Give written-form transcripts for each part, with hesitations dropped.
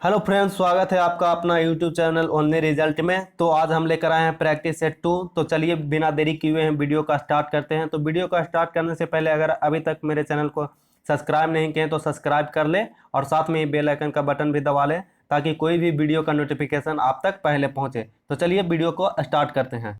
Hello friends, स्वागत है आपका अपना यूट्यूब चैनल ओनली रिजल्ट में। तो आज हम लेकर आए हैं प्रैक्टिस सेट 2। तो चलिए बिना देरी किए हुए हम वीडियो का स्टार्ट करते हैं। तो वीडियो का स्टार्ट करने से पहले अगर अभी तक मेरे चैनल को सब्सक्राइब नहीं किए तो सब्सक्राइब कर ले और साथ में ही बेल आइकन का बटन भी दबा लें ताकि कोई भी वीडियो का नोटिफिकेशन आप तक पहले पहुँचे। तो चलिए वीडियो को स्टार्ट करते हैं।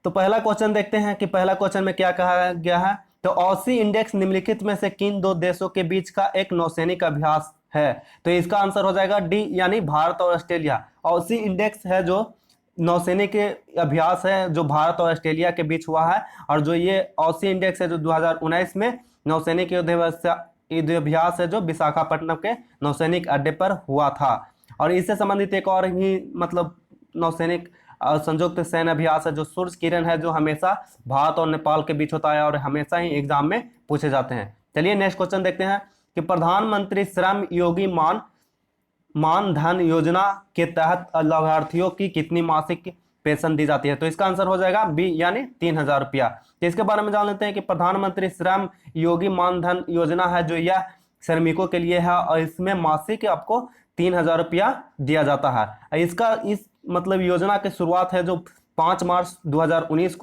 तो पहला क्वेश्चन देखते हैं कि पहला क्वेश्चन में क्या कहा गया है। तो औसी इंडेक्स निम्नलिखित में से किन दो देशों के बीच का एक नौसैनिक अभ्यास है। तो इसका आंसर हो जाएगा डी, यानी भारत और ऑस्ट्रेलिया। औसी इंडेक्स है जो नौसैनिक अभ्यास है जो भारत और ऑस्ट्रेलिया के बीच हुआ है। और जो ये औसी इंडेक्स है जो 2019 में नौसैनिक युद्धाभ्यास है जो विशाखापट्टनम के नौसैनिक अड्डे पर हुआ था। और इससे संबंधित एक और ही मतलब नौसैनिक संयुक्त सैन्य अभ्यास है जो सूर्य किरण है, जो हमेशा भारत और नेपाल के बीच होता है और हमेशा ही एग्जाम में पूछे जाते हैं। चलिए नेक्स्ट क्वेश्चन देखते हैं कि प्रधानमंत्री श्रम योगी मानधन योजना के तहत लाभार्थियों की कितनी मासिक पेंशन दी जाती है। तो इसका आंसर हो जाएगा बी, यानी 3,000 रुपया। तो इसके बारे में जान लेते हैं कि प्रधानमंत्री श्रम योगी मानधन योजना है जो यह श्रमिकों के लिए है और इसमें मासिक आपको 3,000 रुपया दिया जाता है। इसका इस मतलब योजना की शुरुआत है जो 5 मार्च 2019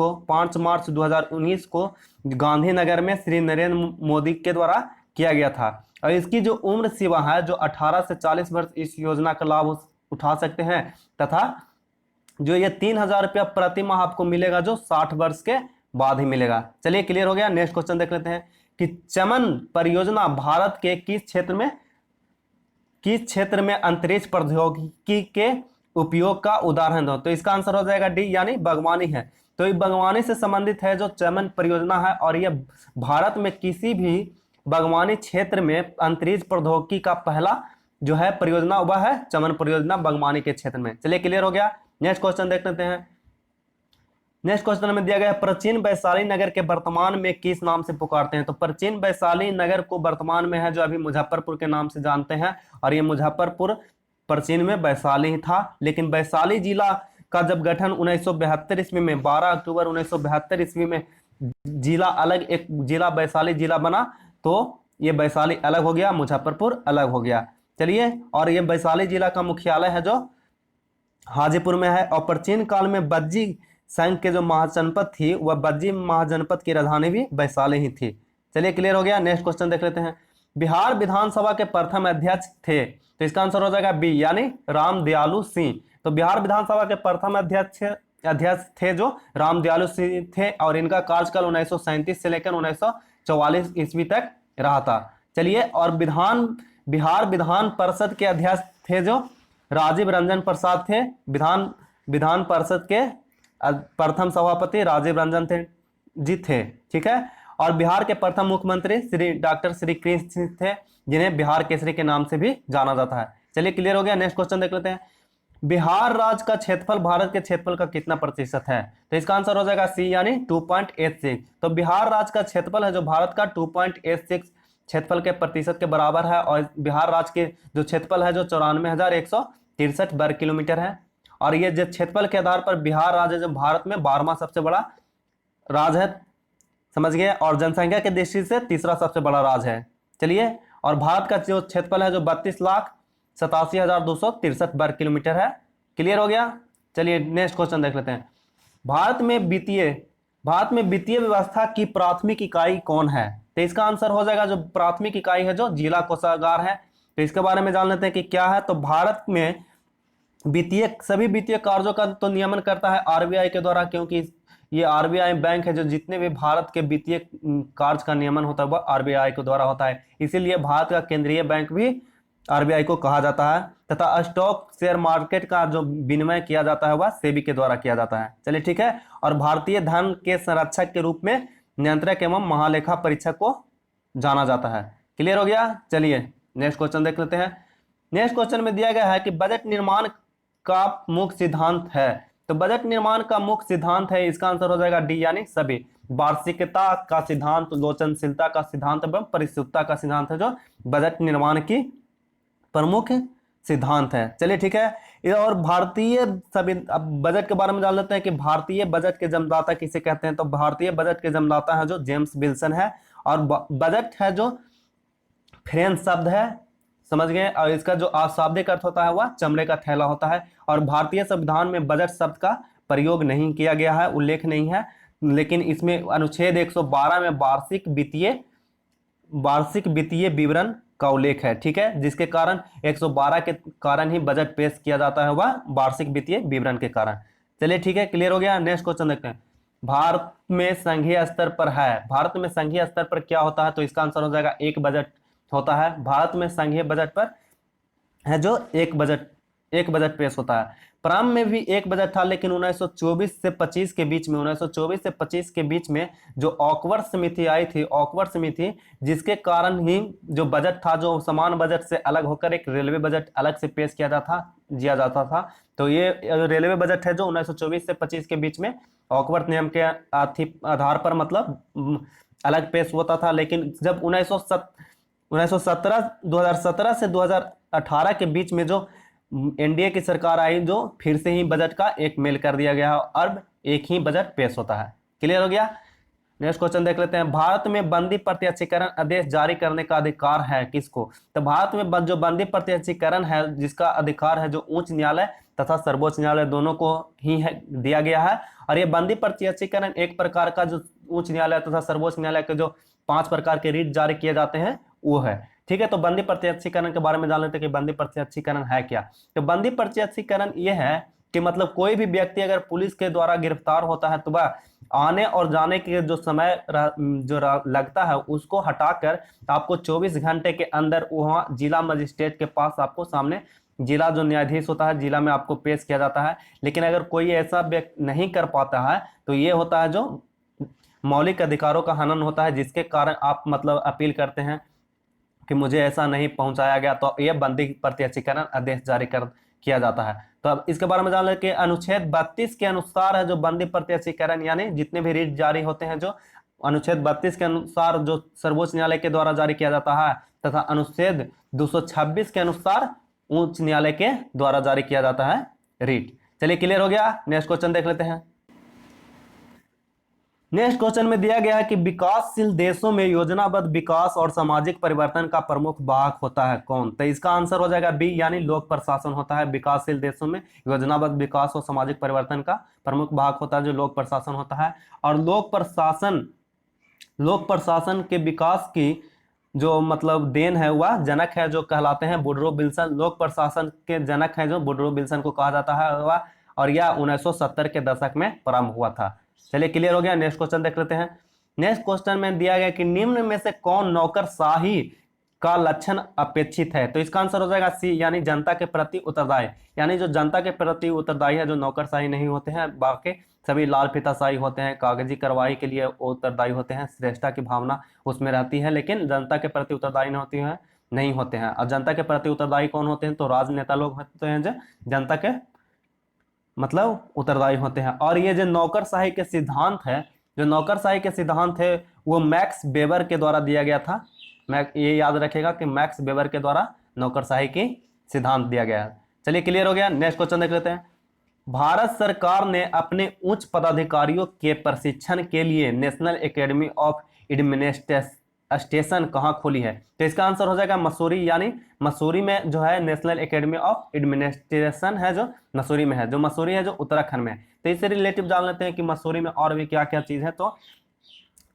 को गांधीनगर में श्री नरेंद्र मोदी के द्वारा किया गया था। और इसकी जो उम्र सीमा है जो 18 से 40 वर्ष इस योजना का लाभ उठा सकते हैं, तथा जो ये 3,000 रुपया प्रति माह आपको मिलेगा जो 60 वर्ष के बाद ही मिलेगा। चलिए क्लियर हो गया। नेक्स्ट क्वेश्चन देख लेते हैं कि चमन परियोजना भारत के किस क्षेत्र में अंतरिक्ष प्रौद्योगिकी के उपयोग का उदाहरण दो। तो इसका आंसर हो जाएगा डी, यानी बागवानी है। तो ये बागवानी से संबंधित है जो चमन परियोजना है और यह भारत में किसी भी बागवानी क्षेत्र में अंतरिक्ष प्रौद्योगिकी का पहला जो है परियोजना हुआ है चमन परियोजना बागवानी के क्षेत्र में। चलिए क्लियर हो गया। नेक्स्ट क्वेश्चन देख लेते हैं। नेक्स्ट क्वेश्चन में दिया गया है प्राचीन वैशाली नगर के वर्तमान में किस नाम से पुकारते हैं। तो प्राचीन वैशाली नगर को वर्तमान में है जो अभी मुजफ्फरपुर के नाम से जानते हैं। और ये मुजफ्फरपुर प्राचीन में वैशाली ही था, लेकिन वैशाली जिला का जब गठन 1972 ईस्वी में 12 अक्टूबर 1972 ईस्वी में जिला अलग, एक जिला वैशाली जिला बना, तो ये वैशाली अलग हो गया, मुजफ्फरपुर अलग हो गया। चलिए, और ये वैशाली जिला का मुख्यालय है जो हाजीपुर में है। और प्राचीन काल में बज्जी संघ के जो महाजनपद थी वह बज्जी महाजनपद की राजधानी भी वैशाली ही थी। चलिए क्लियर हो गया। नेक्स्ट क्वेश्चन देख लेते हैं। बिहार विधानसभा के प्रथम अध्यक्ष थे। तो इसका आंसर हो जाएगा बी, यानी राम दयालु सिंह। तो बिहार विधानसभा के प्रथम अध्यक्ष थे जो राम दयालु सिंह थे और इनका कार्यकाल 1937 से लेकर 1944 ईस्वी तक रहा था। चलिए, और बिहार विधान परिषद के अध्यक्ष थे जो राजीव रंजन प्रसाद थे। विधान परिषद के प्रथम सभापति राजीव रंजन जी थे। ठीक है। और बिहार के प्रथम मुख्यमंत्री डॉक्टर श्री कृष्ण सिंह थे, जिन्हें बिहार केसरी के नाम से भी जाना जाता है। चलिए क्लियर हो गया। नेक्स्ट क्वेश्चन देख लेते हैं। बिहार राज्य का क्षेत्रफल भारत के क्षेत्रफल का कितना प्रतिशत है। तो इसका आंसर हो जाएगा सी, यानी 2.86। तो बिहार राज्य का क्षेत्रफल है जो भारत का 2.86 क्षेत्रफल के प्रतिशत के बराबर है। और बिहार राज्य के जो क्षेत्रफल है जो 94,163 वर्ग किलोमीटर है। और ये जो क्षेत्रफल के आधार पर बिहार राज्य जो भारत में 12वां सबसे बड़ा राज्य है, समझ गए, और जनसंख्या के दृष्टि से तीसरा सबसे बड़ा राज्य है। चलिए, और भारत का जो क्षेत्रफल है जो 32,87,263 वर्ग किलोमीटर है। क्लियर हो गया। चलिए नेक्स्ट क्वेश्चन देख लेते हैं। भारत में वित्तीय व्यवस्था की प्राथमिक इकाई कौन है। तो इसका आंसर हो जाएगा जो प्राथमिक इकाई है जो जिला कोषागार है। तो इसके बारे में जान लेते हैं कि क्या है। तो भारत में सभी वित्तीय कार्यों का तो नियमन करता है आरबीआई के द्वारा, क्योंकि ये आरबीआई बैंक है जो जितने भी भारत के वित्तीय कार्य का नियमन होता है वह आरबीआई के द्वारा होता है। इसीलिए भारत का केंद्रीय बैंक भी आरबीआई को कहा जाता है। तथा स्टॉक शेयर मार्केट का जो विनिमय किया जाता है वह सेबी के द्वारा किया जाता है। चलिए ठीक है। और भारतीय धन के संरक्षक के रूप में नियंत्रक एवं महालेखा परीक्षक को जाना जाता है। क्लियर हो गया। चलिए नेक्स्ट क्वेश्चन देख लेते हैं। नेक्स्ट क्वेश्चन में दिया गया है कि बजट निर्माण का मुख्य सिद्धांत है। तो बजट निर्माण का मुख्य सिद्धांत है, इसका आंसर हो जाएगा डी, यानी सभी। वार्षिकता का सिद्धांत, लोचनशीलता का सिद्धांत एवं परिशुद्धता का सिद्धांत है जो बजट निर्माण की प्रमुख सिद्धांत है। चलिए ठीक है। और भारतीय सभी, अब बजट के बारे में जान लेते हैं कि भारतीय बजट के जन्मदाता किसे कहते हैं। तो भारतीय बजट के जन्मदाता है जो जेम्स विल्सन है। और बजट है जो फ्रेंच शब्द है, समझ गए। और इसका जो शाब्दिक अर्थ होता है वह चमड़े का थैला होता है। और भारतीय संविधान में बजट शब्द का प्रयोग नहीं किया गया है, उल्लेख नहीं है, लेकिन इसमें अनुच्छेद 112 में वार्षिक वित्तीय विवरण का उल्लेख है। ठीक है, जिसके कारण 112 के कारण ही बजट पेश किया जाता है, वह वार्षिक वित्तीय विवरण के कारण। चलिए ठीक है, क्लियर हो गया। नेक्स्ट क्वेश्चन देखते हैं। भारत में संघीय स्तर पर है, भारत में संघीय स्तर पर क्या होता है? तो इसका आंसर हो जाएगा एक बजट होता है। भारत में संघीय बजट पर है जो एक बजट पेश होता है। प्रारंभ में भी एक बजट था, लेकिन 1924 से 25 के बीच में 1924 से 25 के बीच में जो ऑकवर्ड समिति आई थी, ऑकवर्ड समिति, जिसके कारण ही जो बजट था, जो समान बजट से अलग होकर एक रेलवे बजट अलग से पेश किया जाता था। तो ये रेलवे बजट है जो 1924 से 25 के बीच में ऑकवर्ड नियम के आधार पर मतलब अलग पेश होता था। लेकिन जब 2017 से 2018 के बीच में जो एनडीए की सरकार आई, जो फिर से ही बजट का एक मेल कर दिया गया है, अब एक ही बजट पेश होता है। क्लियर हो गया। नेक्स्ट क्वेश्चन देख लेते हैं। भारत में बंदी प्रत्यक्षीकरण आदेश जारी करने का अधिकार है किसको? तो भारत में जो बंदी प्रत्यक्षीकरण है, जिसका अधिकार है जो उच्च न्यायालय तथा सर्वोच्च न्यायालय दोनों को ही है दिया गया है। और ये बंदी प्रत्यक्षीकरण एक प्रकार का जो उच्च न्यायालय तथा सर्वोच्च न्यायालय के जो 5 प्रकार के रीट जारी किए जाते हैं वो है। ठीक है, तो बंदी प्रत्यक्षीकरण के बारे में जान लेते हैं कि बंदी प्रत्यक्षीकरण है क्या। तो बंदी प्रत्यक्षीकरण ये है कि मतलब कोई भी व्यक्ति अगर पुलिस के द्वारा गिरफ्तार होता है तो वह आने और जाने के जो समय लगता है उसको हटाकर आपको 24 घंटे के अंदर वहाँ जिला मजिस्ट्रेट के पास आपको सामने जिला जो न्यायाधीश होता है जिला में आपको पेश किया जाता है। लेकिन अगर कोई ऐसा व्यक्ति नहीं कर पाता है तो ये होता है जो मौलिक अधिकारों का हनन होता है, जिसके कारण आप मतलब अपील करते हैं कि मुझे ऐसा नहीं पहुंचाया गया, तो यह बंदी प्रत्यक्षीकरण आदेश जारी किया जाता है। तो अब इसके बारे में जान लें कि अनुच्छेद 32 के अनुसार है जो बंदी प्रत्यक्षीकरण, यानी जितने भी रीट जारी होते हैं जो अनुच्छेद 32 के अनुसार जो सर्वोच्च न्यायालय के द्वारा जारी किया जाता है, तथा अनुच्छेद 226 के अनुसार उच्च न्यायालय के द्वारा जारी किया जाता है रीट। चलिए क्लियर हो गया। नेक्स्ट क्वेश्चन देख लेते हैं। नेक्स्ट क्वेश्चन में दिया गया है कि विकासशील देशों में योजनाबद्ध विकास और सामाजिक परिवर्तन का प्रमुख वाहक होता है कौन? तो इसका आंसर हो जाएगा बी, यानी लोक प्रशासन होता है। विकासशील देशों में योजनाबद्ध विकास और सामाजिक परिवर्तन का प्रमुख वाहक होता है जो लोक प्रशासन होता है। और लोक प्रशासन के विकास की जो मतलब देन है वह जनक है जो कहलाते हैं वुडरो विल्सन। लोक प्रशासन के जनक है जो वुडरो विल्सन को कहा जाता है वह, और यह 1970 के दशक में प्रारंभ हुआ था। चलिए क्लियर हो गया। नेक्स्ट क्वेश्चन देख लेते हैं। नेक्स्ट क्वेश्चन में दिया गया कि निम्न में से कौन नौकरशाही का लक्षण अपेक्षित है? तो इसका आंसर हो जाएगा सी, यानी जनता के प्रति उत्तरदायी। यानी जो जनता के प्रति उत्तरदायी है, जो नौकरशाही नहीं होते हैं, बाकी सभी लाल फीताशाही होते हैं, कागजी कार्रवाई के लिए उत्तरदायी होते हैं, श्रेष्ठता की भावना उसमें रहती है, लेकिन जनता के प्रति उत्तरदायी नहीं होते हैं। और जनता के प्रति उत्तरदायी कौन होते हैं? तो राजनेता लोग होते हैं जो जनता के मतलब उत्तरदायी होते हैं। और ये जो नौकरशाही के सिद्धांत है, जो नौकरशाही के सिद्धांत है वो मैक्स वेबर के द्वारा दिया गया था। ये याद रखेगा कि मैक्स वेबर के द्वारा नौकरशाही की सिद्धांत दिया गया है। चलिए क्लियर हो गया। नेक्स्ट क्वेश्चन देख लेते हैं। भारत सरकार ने अपने उच्च पदाधिकारियों के प्रशिक्षण के लिए नेशनल एकेडमी ऑफ एडमिनिस्ट्रेशन कहाँ खोली है? तो इसका आंसर हो जाएगा मसूरी, यानी मसूरी में जो है नेशनल एकेडमी ऑफ एडमिनिस्ट्रेशन है जो मसूरी में है, जो मसूरी है जो उत्तराखंड में है। तो इससे रिलेटिव जान लेते हैं कि मसूरी में और भी क्या क्या चीज़ है। तो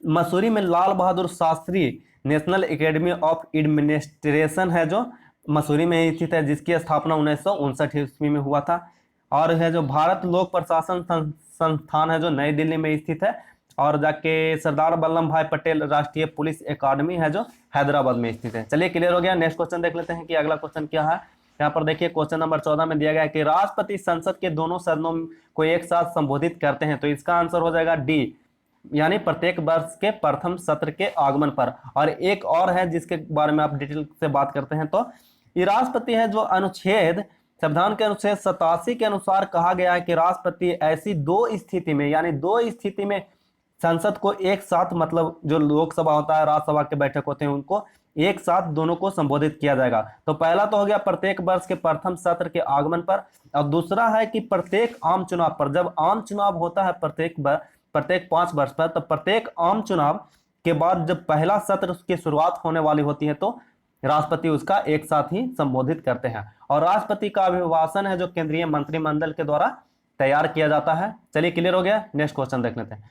मसूरी में Lal Bahadur Shastri national academy of administration है जो मसूरी में स्थित है, जिसकी स्थापना 1959 ईस्वी में हुआ था। और है जो भारत लोक प्रशासन संस्थान है जो नई दिल्ली में स्थित है। और जाके सरदार वल्लभ भाई पटेल राष्ट्रीय पुलिस अकादमी है जो हैदराबाद में स्थित है। चलिए क्लियर हो गया। नेक्स्ट क्वेश्चन देख लेते हैं कि अगला क्वेश्चन क्या है। यहाँ पर देखिए क्वेश्चन नंबर 14 में दिया गया है कि राष्ट्रपति संसद के दोनों सदनों को एक साथ संबोधित करते हैं। तो इसका आंसर हो जाएगा डी, यानी प्रत्येक वर्ष के प्रथम सत्र के आगमन पर। और एक और है जिसके बारे में आप डिटेल से बात करते हैं। तो ये राष्ट्रपति है जो संविधान के अनुच्छेद 87 के अनुसार कहा गया है कि राष्ट्रपति ऐसी दो स्थिति में, यानी दो स्थिति में संसद को एक साथ, मतलब जो लोकसभा होता है, राज्यसभा के बैठक होते हैं, उनको एक साथ दोनों को संबोधित किया जाएगा। तो पहला तो हो गया प्रत्येक वर्ष के प्रथम सत्र के आगमन पर, और दूसरा है कि प्रत्येक आम चुनाव पर। जब आम चुनाव होता है प्रत्येक 5 वर्ष पर, तो प्रत्येक आम चुनाव के बाद जब पहला सत्र की शुरुआत होने वाली होती है, तो राष्ट्रपति उसका एक साथ ही संबोधित करते हैं। और राष्ट्रपति का अभिभाषण है जो केंद्रीय मंत्रिमंडल के द्वारा तैयार किया जाता है। चलिए क्लियर हो गया, नेक्स्ट क्वेश्चन देख लेते हैं।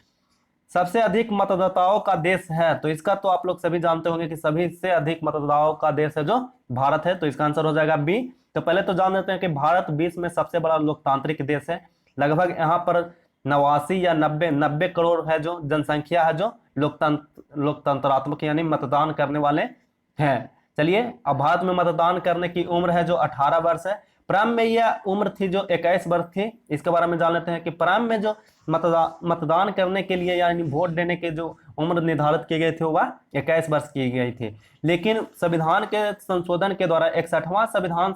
सबसे अधिक मतदाताओं का देश है, तो इसका तो आप लोग सभी जानते होंगे कि सभी से अधिक मतदाताओं का देश है जो भारत है, तो इसका आंसर हो जाएगा बी। तो पहले तो जान लेते हैं कि भारत विश्व में सबसे बड़ा लोकतांत्रिक देश है। लगभग यहाँ पर 89 या 90 करोड़ है जो जनसंख्या है जो लोकतंत्रात्मक यानी मतदान करने वाले हैं। चलिए, अब भारत में मतदान करने की उम्र है जो 18 वर्ष है। प्रारंभ में यह उम्र थी जो 21 वर्ष थी। इसके बारे में जान लेते हैं कि प्रारंभ में जो मतदान करने के लिए यानी वोट देने के जो उम्र निर्धारित किए गए थे वह 21 वर्ष की गई थी। लेकिन संविधान के संशोधन के द्वारा 61वां संविधान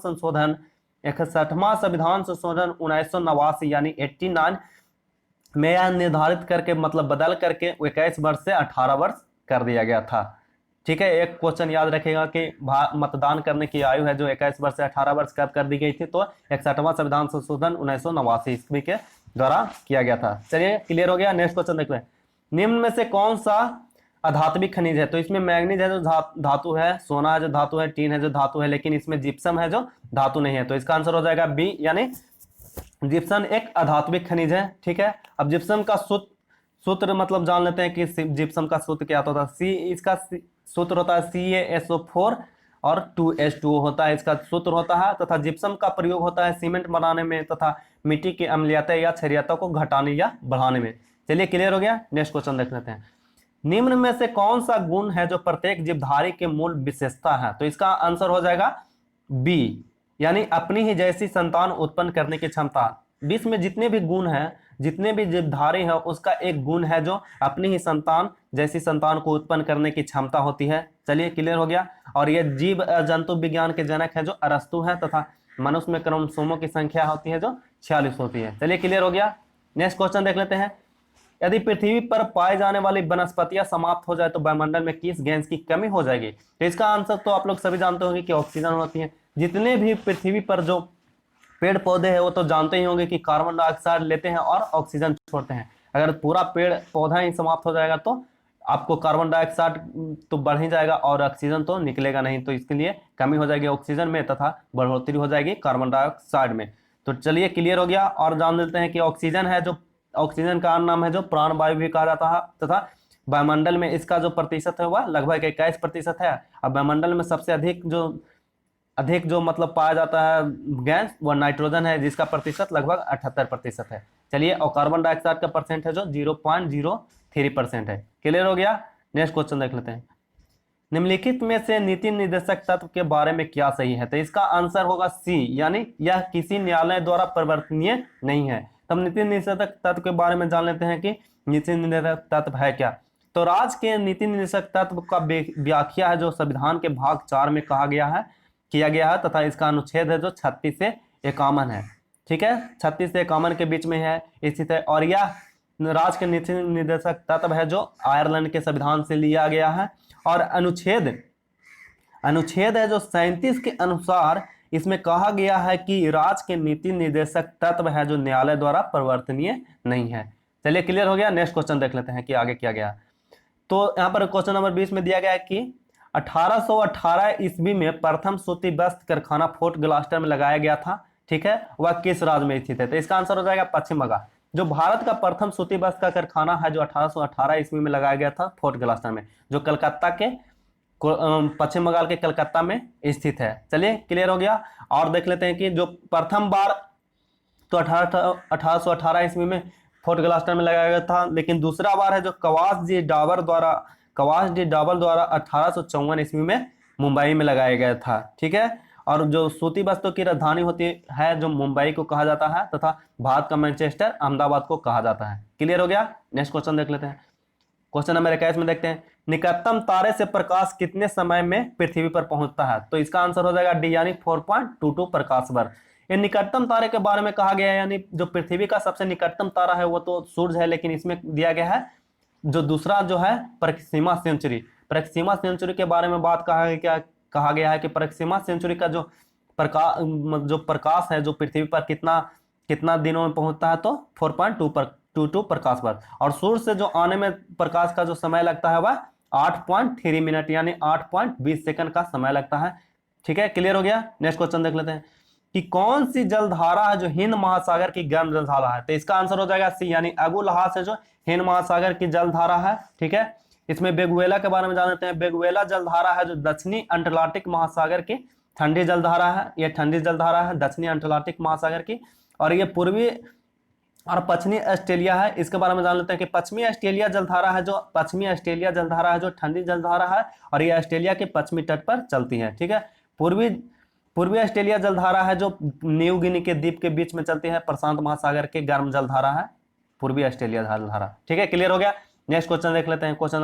संशोधन 1989 यानी 89 में यह निर्धारित करके मतलब बदल करके 21 वर्ष से 18 वर्ष कर दिया गया था। ठीक है, एक क्वेश्चन याद रखेगा कि मतदान करने की आयु है जो 21 वर्ष से 18 वर्ष कब कर दी गई थी, तो 61वां संविधान संशोधन 1989 ईस्वी के द्वारा किया गया था। चलिए क्लियर हो गया, नेक्स्ट क्वेश्चन देखते हैं। निम्न में से कौन सा अधात्विक खनिज है, तो इसमें मैग्नीज है जो धातु है, सोना है जो धातु है, टीन है जो धातु है, लेकिन इसमें जिप्सम है जो धातु नहीं है, तो इसका आंसर हो जाएगा बी, यानी जिप्सम एक अधात्विक खनिज है। ठीक है, अब जिप्सम का सूत्र मतलब जान लेते हैं कि जिप्सम का सूत्र क्या होता है। इसका सूत्र होता है CaSO4 और 2H2O होता है, इसका सूत्र होता है, तथा जिप्सम का प्रयोग होता है सीमेंट बनाने में तथा मिट्टी की अम्लीयता या क्षारीयता को घटाने या बढ़ाने में। चलिए क्लियर हो गया, नेक्स्ट क्वेश्चन देख लेते हैं। निम्न में से कौन सा गुण है जो प्रत्येक जीवधारी के मूल विशेषता है, तो इसका आंसर हो जाएगा बी, यानी अपनी ही जैसी संतान उत्पन्न करने की क्षमता। विश्व में जितने भी गुण हैं, जितने भी जीवधारी है, उसका एक गुण है जो अपनी ही संतान जैसी संतान को उत्पन्न करने की क्षमता होती है। चलिए क्लियर हो गया, और ये जीव जंतु विज्ञान के जनक है जो अरस्तु है, तथा मनुष्य में क्रोमोसोमों की संख्या होती है जो 46 होती है। चलिए क्लियर हो गया, नेक्स्ट क्वेश्चन देख लेते हैं। यदि पृथ्वी पर पाए जाने वाली वनस्पतियां समाप्त हो जाए तो वायुमंडल में किस गैस की कमी हो जाएगी, तो इसका आंसर तो आप लोग सभी जानते होंगे कि ऑक्सीजन होती है। जितने भी पृथ्वी पर जो पेड़ पौधे हैं वो तो जानते ही होंगे कि कार्बन डाइऑक्साइड लेते हैं और ऑक्सीजन छोड़ते हैं। अगर पूरा पेड़ पौधा ही समाप्त हो जाएगा तो आपको कार्बन डाइऑक्साइड तो बढ़ ही जाएगा और ऑक्सीजन तो निकलेगा नहीं, तो इसके लिए कमी हो जाएगी ऑक्सीजन में तथा बढ़ोतरी हो जाएगी कार्बन डाइऑक्साइड में। तो चलिए क्लियर हो गया, और जान लेते हैं कि ऑक्सीजन है जो ऑक्सीजन का नाम है जो प्राणवायु भी कहा जाता है, तथा वायुमंडल में इसका जो प्रतिशत है वह लगभग 21% है। अब वायुमंडल में सबसे अधिक जो मतलब पाया जाता है गैस वह नाइट्रोजन है, जिसका प्रतिशत लगभग 78% है। चलिए, और कार्बन डाइऑक्साइड का परसेंट है जो 0.03% है। क्लियर हो गया, नेक्स्ट क्वेश्चन देख लेते हैं। निम्नलिखित में से नीति निर्देशक तत्व के बारे में क्या सही है, तो इसका आंसर होगा सी, यानी यह किसी न्यायालय द्वारा परिवर्तनीय नहीं है। तब नीति निर्देशक तत्व के बारे में जान लेते हैं कि नीति निर्देशक तत्व है क्या। तो राज्य के नीति निर्देशक तत्व का व्याख्या है जो संविधान के भाग 4 में किया गया है, तथा इसका अनुच्छेद है जो 36 से 51 है। ठीक है, 36 से 51 के बीच में है स्थित है, और यह राज्य के नीति निर्देशक तत्व है जो आयरलैंड के संविधान से लिया गया है। और अनुच्छेद है जो 37 के अनुसार इसमें कहा गया है कि राज्य के नीति निर्देशक तत्व है जो न्यायालय द्वारा परिवर्तनीय नहीं है। चलिए क्लियर हो गया, नेक्स्ट क्वेश्चन देख लेते हैं कि आगे क्या गया। तो यहाँ पर क्वेश्चन नंबर 20 में दिया गया है कि 1818 ईस्वी में प्रथम सूती वस्त्र कारखाना फोर्ट ग्लास्टर में लगाया गया था। ठीक है, वह किस राज्य में स्थित है, तो इसका आंसर हो जाएगा पश्चिम बंगाल। जो भारत का प्रथम सूती वस्त्र का कारखाना है जो 1818 ईस्वी में लगाया गया था फोर्ट ग्लास्टर में, जो कलकत्ता के पश्चिम बंगाल के कलकत्ता में स्थित है। चलिए क्लियर हो गया, और देख लेते हैं कि जो प्रथम बार तो 1818 ईस्वी में फोर्ट ग्लास्टर में लगाया गया था, लेकिन दूसरा बार है जो कवास डी डाबर द्वारा 1854 ईस्वी में मुंबई में लगाया गया था। ठीक है, और जो सूती वस्त्रों की राजधानी होती है जो मुंबई को कहा जाता है, तथा भारत का मैनचेस्टर अहमदाबाद को कहा जाता है। क्लियर हो गया, नेक्स्ट क्वेश्चन देख लेते हैं। क्वेश्चन नंबर 21 में देखते हैं, निकटतम तारे से प्रकाश कितने समय में पृथ्वी पर पहुंचता है, तो इसका आंसर हो जाएगा डी, यानी 4.22 प्रकाश वर्ष। ये निकटतम तारे के बारे में कहा गया है, यानी जो पृथ्वी का सबसे निकटतम तारा है वो तो सूर्य है, लेकिन इसमें दिया गया है जो दूसरा जो है प्रक्सिमा सेंचुरी के बारे में बात कहा गया है कि प्रक्सिमा सेंचुरी का जो प्रकाश है जो पृथ्वी पर कितना दिनों में पहुंचता है, तो 4.22 प्रकाश वर्ष। और सूर्य से जो आने में प्रकाश का जो समय लगता है वह 8.3 मिनट यानी 8.20 सेकंड का समय लगता है। ठीक है, क्लियर हो गया। नेक्स्ट क्वेश्चन देख लेते हैं कि कौन सी जलधारा है जो हिंद महासागर की गर्म जलधारा है। तो इसका आंसर हो जाएगा सी यानी अगुलहास है जो हिंद महासागर की जलधारा है। ठीक है, इसमें बेगुएला के बारे में जान लेते हैं। बेगुएला जलधारा है जो दक्षिणी अंटार्कटिक महासागर की ठंडी जलधारा है। यह ठंडी जलधारा है दक्षिणी अंटार्कटिक महासागर की, और ये पूर्वी और पश्चिमी ऑस्ट्रेलिया है। इसके बारे में जान लेते हैं कि पश्चिमी ऑस्ट्रेलिया जलधारा है जो ठंडी जलधारा है, और ये ऑस्ट्रेलिया के पश्चिमी तट पर चलती है। ठीक है, पूर्वी ऑस्ट्रेलिया जलधारा है जो न्यू गिनी के द्वीप के बीच में चलती है। प्रशांत महासागर के गर्म जलधारा है पूर्वी ऑस्ट्रेलिया जलधारा। ठीक है, क्लियर हो गया। नेक्स्ट क्वेश्चन देख लेते हैं। क्वेश्चन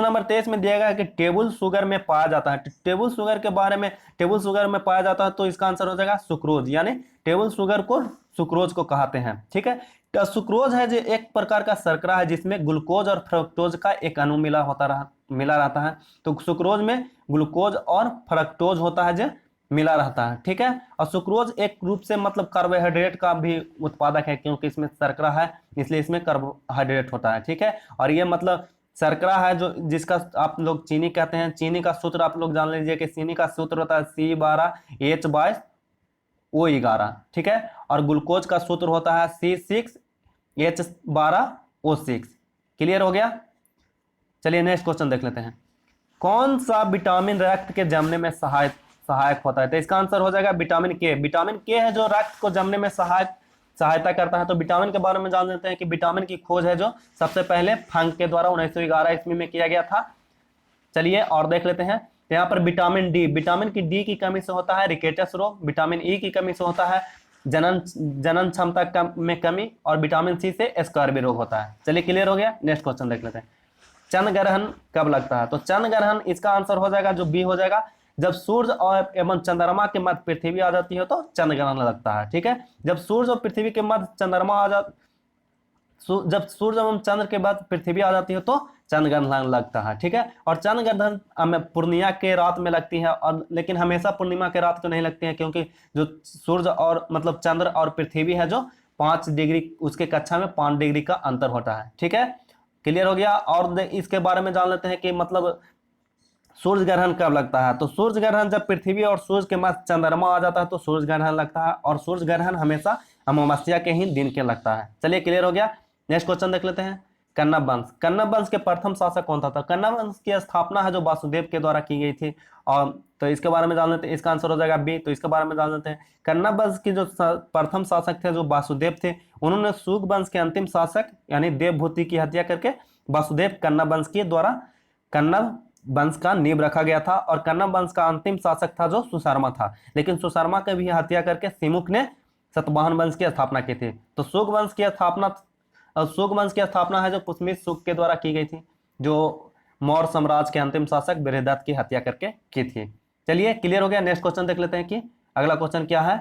नंबर 23 में दिया गया है कि टेबल शुगर में पाया जाता है। टेबल शुगर के बारे में, टेबल शुगर में पाया जाता है तो इसका आंसर हो जाएगा सुक्रोज, यानी टेबल शुगर को सुक्रोज को कहते हैं। ठीक है, तो सुक्रोज है जो एक प्रकार का शर्करा है जिसमें ग्लूकोज और फ्रक्टोज का एक अणु मिला रहता है। तो सुक्रोज में ग्लूकोज और फ्रक्टोज होता है जो मिला रहता है। ठीक है, और सुक्रोज एक रूप से मतलब कार्बोहाइड्रेट का भी उत्पादक है, क्योंकि इसमें शर्करा है इसलिए इसमें कार्बोहाइड्रेट होता है। ठीक है, और ये मतलब शर्करा है जो जिसका आप लोग चीनी कहते हैं। चीनी का सूत्र आप लोग जान लीजिए कि चीनी का सूत्र होता है C12H22O11। ठीक है, और ग्लूकोज का सूत्र होता है C6H12O6। क्लियर हो गया। चलिए नेक्स्ट क्वेश्चन देख लेते हैं। कौन सा विटामिन रक्त के जमने में सहायक होता है। तो इसका आंसर हो जाएगा विटामिन के। विटामिन के है जो रक्त को जमने में सहायता करता है। तो विटामिन के बारे में जान लेते हैं कि विटामिन की खोज है जो सबसे पहले फंक के द्वारा 1911 ईस्वी में किया गया था। चलिए और देख लेते हैं। तो यहाँ पर विटामिन डी की कमी से होता है रिकेटस रोग। विटामिन ई की कमी से होता है जनन क्षमता में कमी, और विटामिन सी से स्कर्वी रोग होता है। चलिए क्लियर हो गया। नेक्स्ट क्वेश्चन देख लेते हैं। चंद्र ग्रहण कब लगता है। तो चंद्र ग्रहण इसका आंसर हो जाएगा जो बी हो जाएगा, जब सूर्य और एवं चंद्रमा के मध्य पृथ्वी आ जाती है तो चंद्र ग्रहण लगता है। ठीक है, जब सूर्य और पृथ्वी के मध्य जब सूर्य एवं चंद्र के बाद पृथ्वी आ जाती है तो चंद्र ग्रहण लगता है। ठीक है, और चंद्र ग्रहण पूर्णिमा के रात में लगती है, और लेकिन हमेशा पूर्णिमा के रात को नहीं लगती है, क्योंकि जो सूर्य और मतलब चंद्र और पृथ्वी है जो 5 डिग्री उसके कक्षा में 5 डिग्री का अंतर होता है। ठीक है, क्लियर हो गया। और इसके बारे में जान लेते हैं कि मतलब सूर्य ग्रहण कब लगता है। तो सूर्य ग्रहण जब पृथ्वी और सूर्य के मध्य चंद्रमा आ जाता है तो सूर्य ग्रहण लगता है, और सूर्य ग्रहण हमेशा अमावस्या के ही दिन के लगता है। चलिए क्लियर हो गया। नेक्स्ट क्वेश्चन देख लेते हैं। कण्व वंश के प्रथम शासक कौन था। कण्व वंश की स्थापना है जो वासुदेव के द्वारा की गई थी, और तो इसके बारे में जान लेते हैं। इसका आंसर हो जाएगा बी। तो इसके बारे में जान लेते हैं। कण्व वंश की जो प्रथम शासक थे जो वासुदेव थे, उन्होंने शुग वंश के अंतिम शासक यानी देवभूति की हत्या करके वासुदेव कण्व वंश के द्वारा कण्व वंश का नींव रखा गया था, और कण्व वंश का अंतिम शासक था जो सुशर्मा था, लेकिन सुशर्मा की भी हत्या करके सिमुक ने सतवाहन वंश की स्थापना की थी। तो शुग वंश की स्थापना है जो पुष्यमित्र शुग के द्वारा की गई थी, जो मौर्य साम्राज्य के अंतिम शासक बृहदत्त की हत्या करके की थी। चलिए क्लियर हो गया। नेक्स्ट क्वेश्चन देख लेते हैं कि अगला क्वेश्चन क्या है।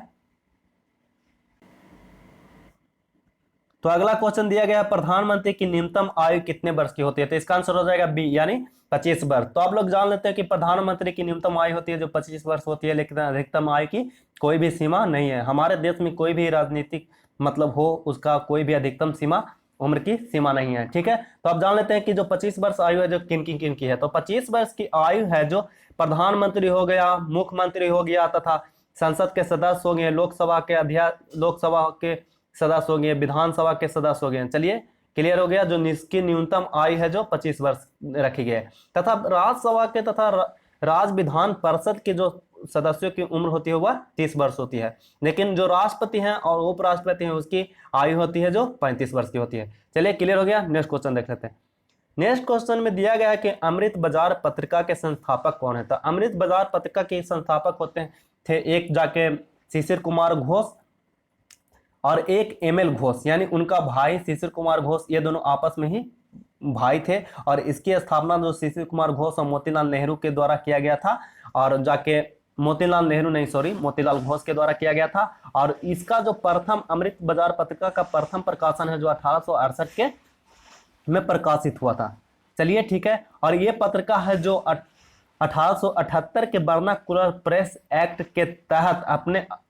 तो अगला क्वेश्चन दिया गया है प्रधानमंत्री की न्यूनतम आयु कितने वर्ष की होती है। तो इसका आंसर हो जाएगा बी यानी 25 वर्ष। तो आप लोग जान लेते हैं कि प्रधानमंत्री की न्यूनतम आयु होती है जो 25 वर्ष होती है, लेकिन अधिकतम आयु की कोई भी सीमा नहीं है। हमारे देश में कोई भी राजनीतिक मतलब हो उसका कोई भी अधिकतम सीमा उम्र की सीमा नहीं है। ठीक है, तो आप जान लेते हैं कि जो 25 वर्ष आयु है जो किन की है। तो 25 वर्ष की आयु है जो प्रधानमंत्री हो गया, मुख्यमंत्री हो गया, तथा संसद के सदस्य हो गए, लोकसभा के सदस्य हो गए, विधानसभा के सदस्य हो गए। चलिए क्लियर हो गया। जो इसकी न्यूनतम आयु है जो 25 वर्ष रखी गई है, तथा राज्यसभा के तथा राज्य विधान परिषद के जो सदस्यों की उम्र होती है वह 30 वर्ष होती है, लेकिन जो राष्ट्रपति हैं और उपराष्ट्रपति हैं उसकी आयु होती है जो 35 वर्ष की होती है। चलिए क्लियर हो गया। नेक्स्ट क्वेश्चन देख लेते हैं। नेक्स्ट क्वेश्चन में दिया गया है कि अमृत बाजार पत्रिका के संस्थापक कौन है। तो अमृत बाजार पत्रिका के संस्थापक होते थे एक जाके शिशिर कुमार घोष और एक एमएल घोष, यानी उनका भाई शिशिर कुमार घोष, ये दोनों आपस में ही भाई थे, और इसकी स्थापना जो शिशिर कुमार घोष और मोतीलाल नेहरू के द्वारा किया गया था, और जाके मोतीलाल घोष के द्वारा किया गया था। और इसका जो प्रथम अमृत बाजार पत्रिका का प्रथम प्रकाशन है जो 1868 के में प्रकाशित हुआ था। चलिए ठीक है, और ये पत्रिका है जो 1878 के वर्नाकुलर प्रेस एक्ट के तहत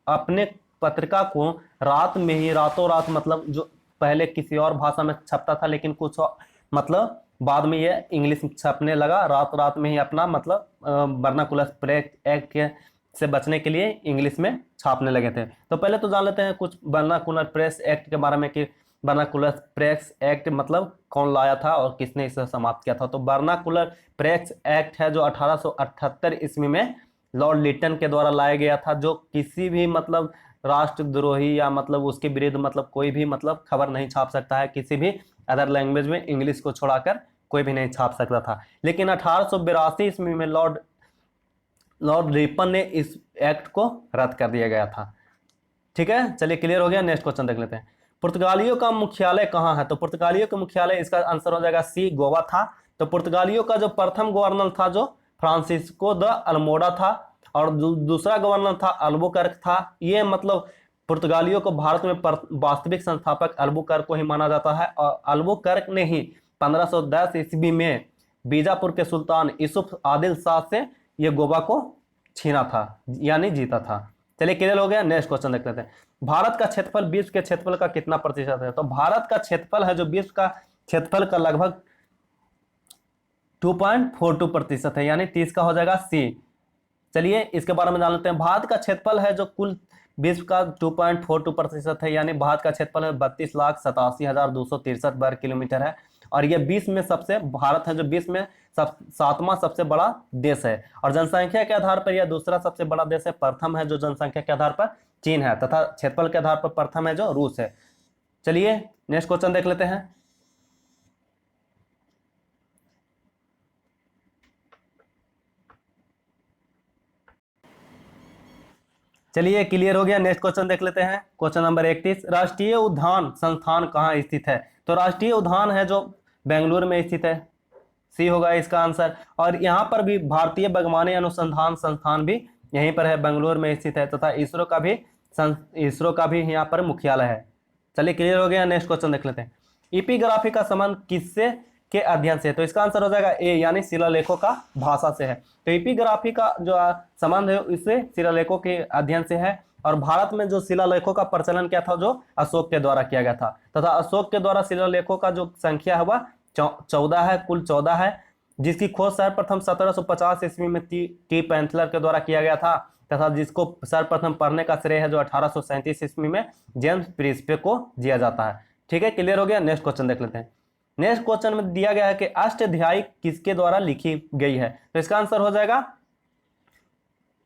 अपने पत्रिका को रातों रात मतलब जो पहले किसी और भाषा में छपता था लेकिन कुछ मतलब बाद में ये इंग्लिश छपने लगा, रात रात में ही अपना मतलब वर्नाकुलर प्रेस एक्ट से बचने के लिए इंग्लिश में छापने लगे थे। तो पहले तो जान लेते हैं कुछ वर्नाकुलर प्रेस एक्ट के बारे में कि वर्नाकुलर प्रेस एक्ट मतलब कौन लाया था और किसने इसे समाप्त किया था। तो वर्नाकुलर प्रेस एक्ट है जो 1878 ईस्वी में लॉर्ड लिटन के द्वारा लाया गया था, जो किसी भी मतलब राष्ट्रद्रोही या मतलब उसके विरुद्ध मतलब कोई भी मतलब खबर नहीं छाप सकता है, किसी भी अदर लैंग्वेज में इंग्लिश को छोड़ाकर कोई भी नहीं छाप सकता था। लेकिन 1882 ईस्वी में लॉर्ड रिपन ने इस एक्ट को रद्द कर दिया गया था। ठीक है, चलिए क्लियर हो गया। नेक्स्ट क्वेश्चन देख लेते हैं। पुर्तगालियों का मुख्यालय कहाँ है? तो पुर्तगालियों का मुख्यालय, इसका आंसर हो जाएगा सी, गोवा था। तो पुर्तगालियों का जो प्रथम गवर्नर था जो फ्रांसिस्को द अल्मोड़ा था, और दूसरा गवर्नर था अल्बुकर्क था। ये मतलब पुर्तगालियों को भारत में वास्तविक संस्थापक अल्बुकर्क को ही माना जाता है, और अल्बुकर्क ने ही 1510 ईस्वी में बीजापुर के सुल्तान यूसुफ आदिल शाह से ये गोवा को छीना था, यानी जीता था। चलिए क्लियर हो गया। नेक्स्ट क्वेश्चन देख लेते हैं। भारत का क्षेत्रफल विश्व के क्षेत्रफल का कितना प्रतिशत है? तो भारत का क्षेत्रफल है जो विश्व का क्षेत्रफल का लगभग 2.42% है, यानी 30 का हो जाएगा सी। चलिए इसके बारे में जान लेते हैं। भारत का क्षेत्रफल है जो कुल विश्व का 2.42% है, यानी भारत का क्षेत्रफल है 32,87,263 वर्ग किलोमीटर है, और ये विश्व में सबसे, भारत है जो विश्व में 7वां सबसे बड़ा देश है, और जनसंख्या के आधार पर यह दूसरा सबसे बड़ा देश है। प्रथम है जो जनसंख्या के आधार पर चीन है, तथा क्षेत्रफल के आधार पर प्रथम है जो रूस है। चलिए नेक्स्ट क्वेश्चन देख लेते हैं। चलिए क्लियर हो गया। नेक्स्ट क्वेश्चन देख लेते हैं। क्वेश्चन नंबर 31, राष्ट्रीय उद्यान संस्थान कहाँ स्थित है? तो राष्ट्रीय उद्यान है जो बेंगलुरु में स्थित है, सी होगा इसका आंसर। और यहाँ पर भी भारतीय बागवानी अनुसंधान संस्थान भी यहीं पर है, बेंगलुरु में स्थित है, तथा इसरो का भी यहाँ पर मुख्यालय है। चलिए क्लियर हो गया। नेक्स्ट क्वेश्चन देख लेते हैं। इपिग्राफी का संबंध किससे के अध्ययन से? तो इसका आंसर हो जाएगा ए, यानी शिलालेखों का भाषा से है। तो इपिग्राफी का जो संबंध है इससे शिलालेखों के अध्ययन से है, और भारत में जो शिलालेखों का प्रचलन किया था जो अशोक के द्वारा किया गया था, तथा अशोक के द्वारा शिलालेखों का जो संख्या है वह 14 है, कुल 14 है, जिसकी खोज सर्वप्रथम 1750 ईस्वी में टी पैंथलर के द्वारा किया गया था, तथा जिसको सर्वप्रथम पढ़ने का श्रेय है जो 1837 ईस्वी में जेम्स प्रिस्पे को दिया जाता है। ठीक है, क्लियर हो गया। नेक्स्ट क्वेश्चन देख लेते हैं। नेक्स्ट क्वेश्चन में दिया गया है कि अष्टाध्यायी किसके द्वारा लिखी गई है? तो इसका आंसर हो जाएगा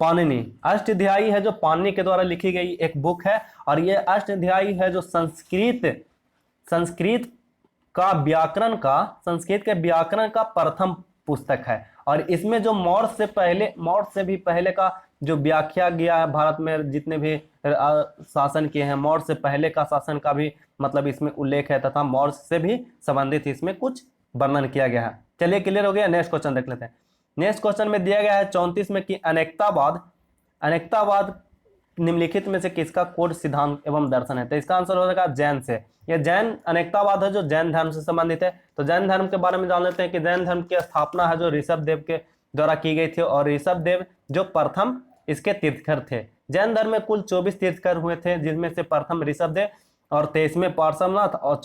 पाणिनि। अष्टाध्यायी है जो पाणिनि के द्वारा लिखी गई एक बुक है, और ये अष्टाध्यायी है जो संस्कृत के व्याकरण का प्रथम पुस्तक है, और इसमें जो मौर्य से भी पहले का जो व्याख्या गया है, भारत में जितने भी शासन किए हैं, मौर्य से पहले का शासन का भी मतलब इसमें उल्लेख है, तथा मौर्य से भी संबंधित इसमें कुछ वर्णन किया गया है। चलिए क्लियर हो गया। नेक्स्ट क्वेश्चन देख लेते हैं। नेक्स्ट क्वेश्चन में दिया गया है 34 में कि अनेकतावाद निम्नलिखित में से किसका कोड सिद्धांत एवं दर्शन है? तो इसका आंसर हो जाएगा जैन से। यह जैन अनेकतावाद है जो जैन धर्म से संबंधित है। तो जैन धर्म के बारे में जान लेते हैं कि जैन धर्म की स्थापना है जो ऋषभ देव के द्वारा की गई थी, और ऋषभ देव जो प्रथम इसके तीर्थकर थे। जैन धर्म में कुल 24 तीर्थकर हुए थे, जिसमें से प्रथम ऋषभ देव, और 23वें पार्श्वनाथ, और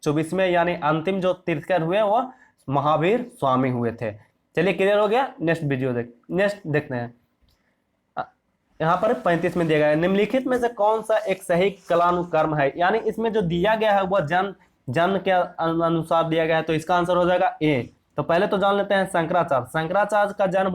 24वें यानी अंतिम जो तीर्थकर हुए वो महावीर स्वामी हुए थे। चलिए क्लियर हो गया। नेक्स्ट देखते हैं। यहाँ पर 35 में दिया गया है, निम्नलिखित में से कौन सा एक सही कलानुक्रम है? यानी इसमें जो दिया गया है वह जन्म के अनुसार दिया गया है, तो इसका आंसर हो जाएगा ए। तो पहले तो जान लेते हैं शंकराचार्य का जन्म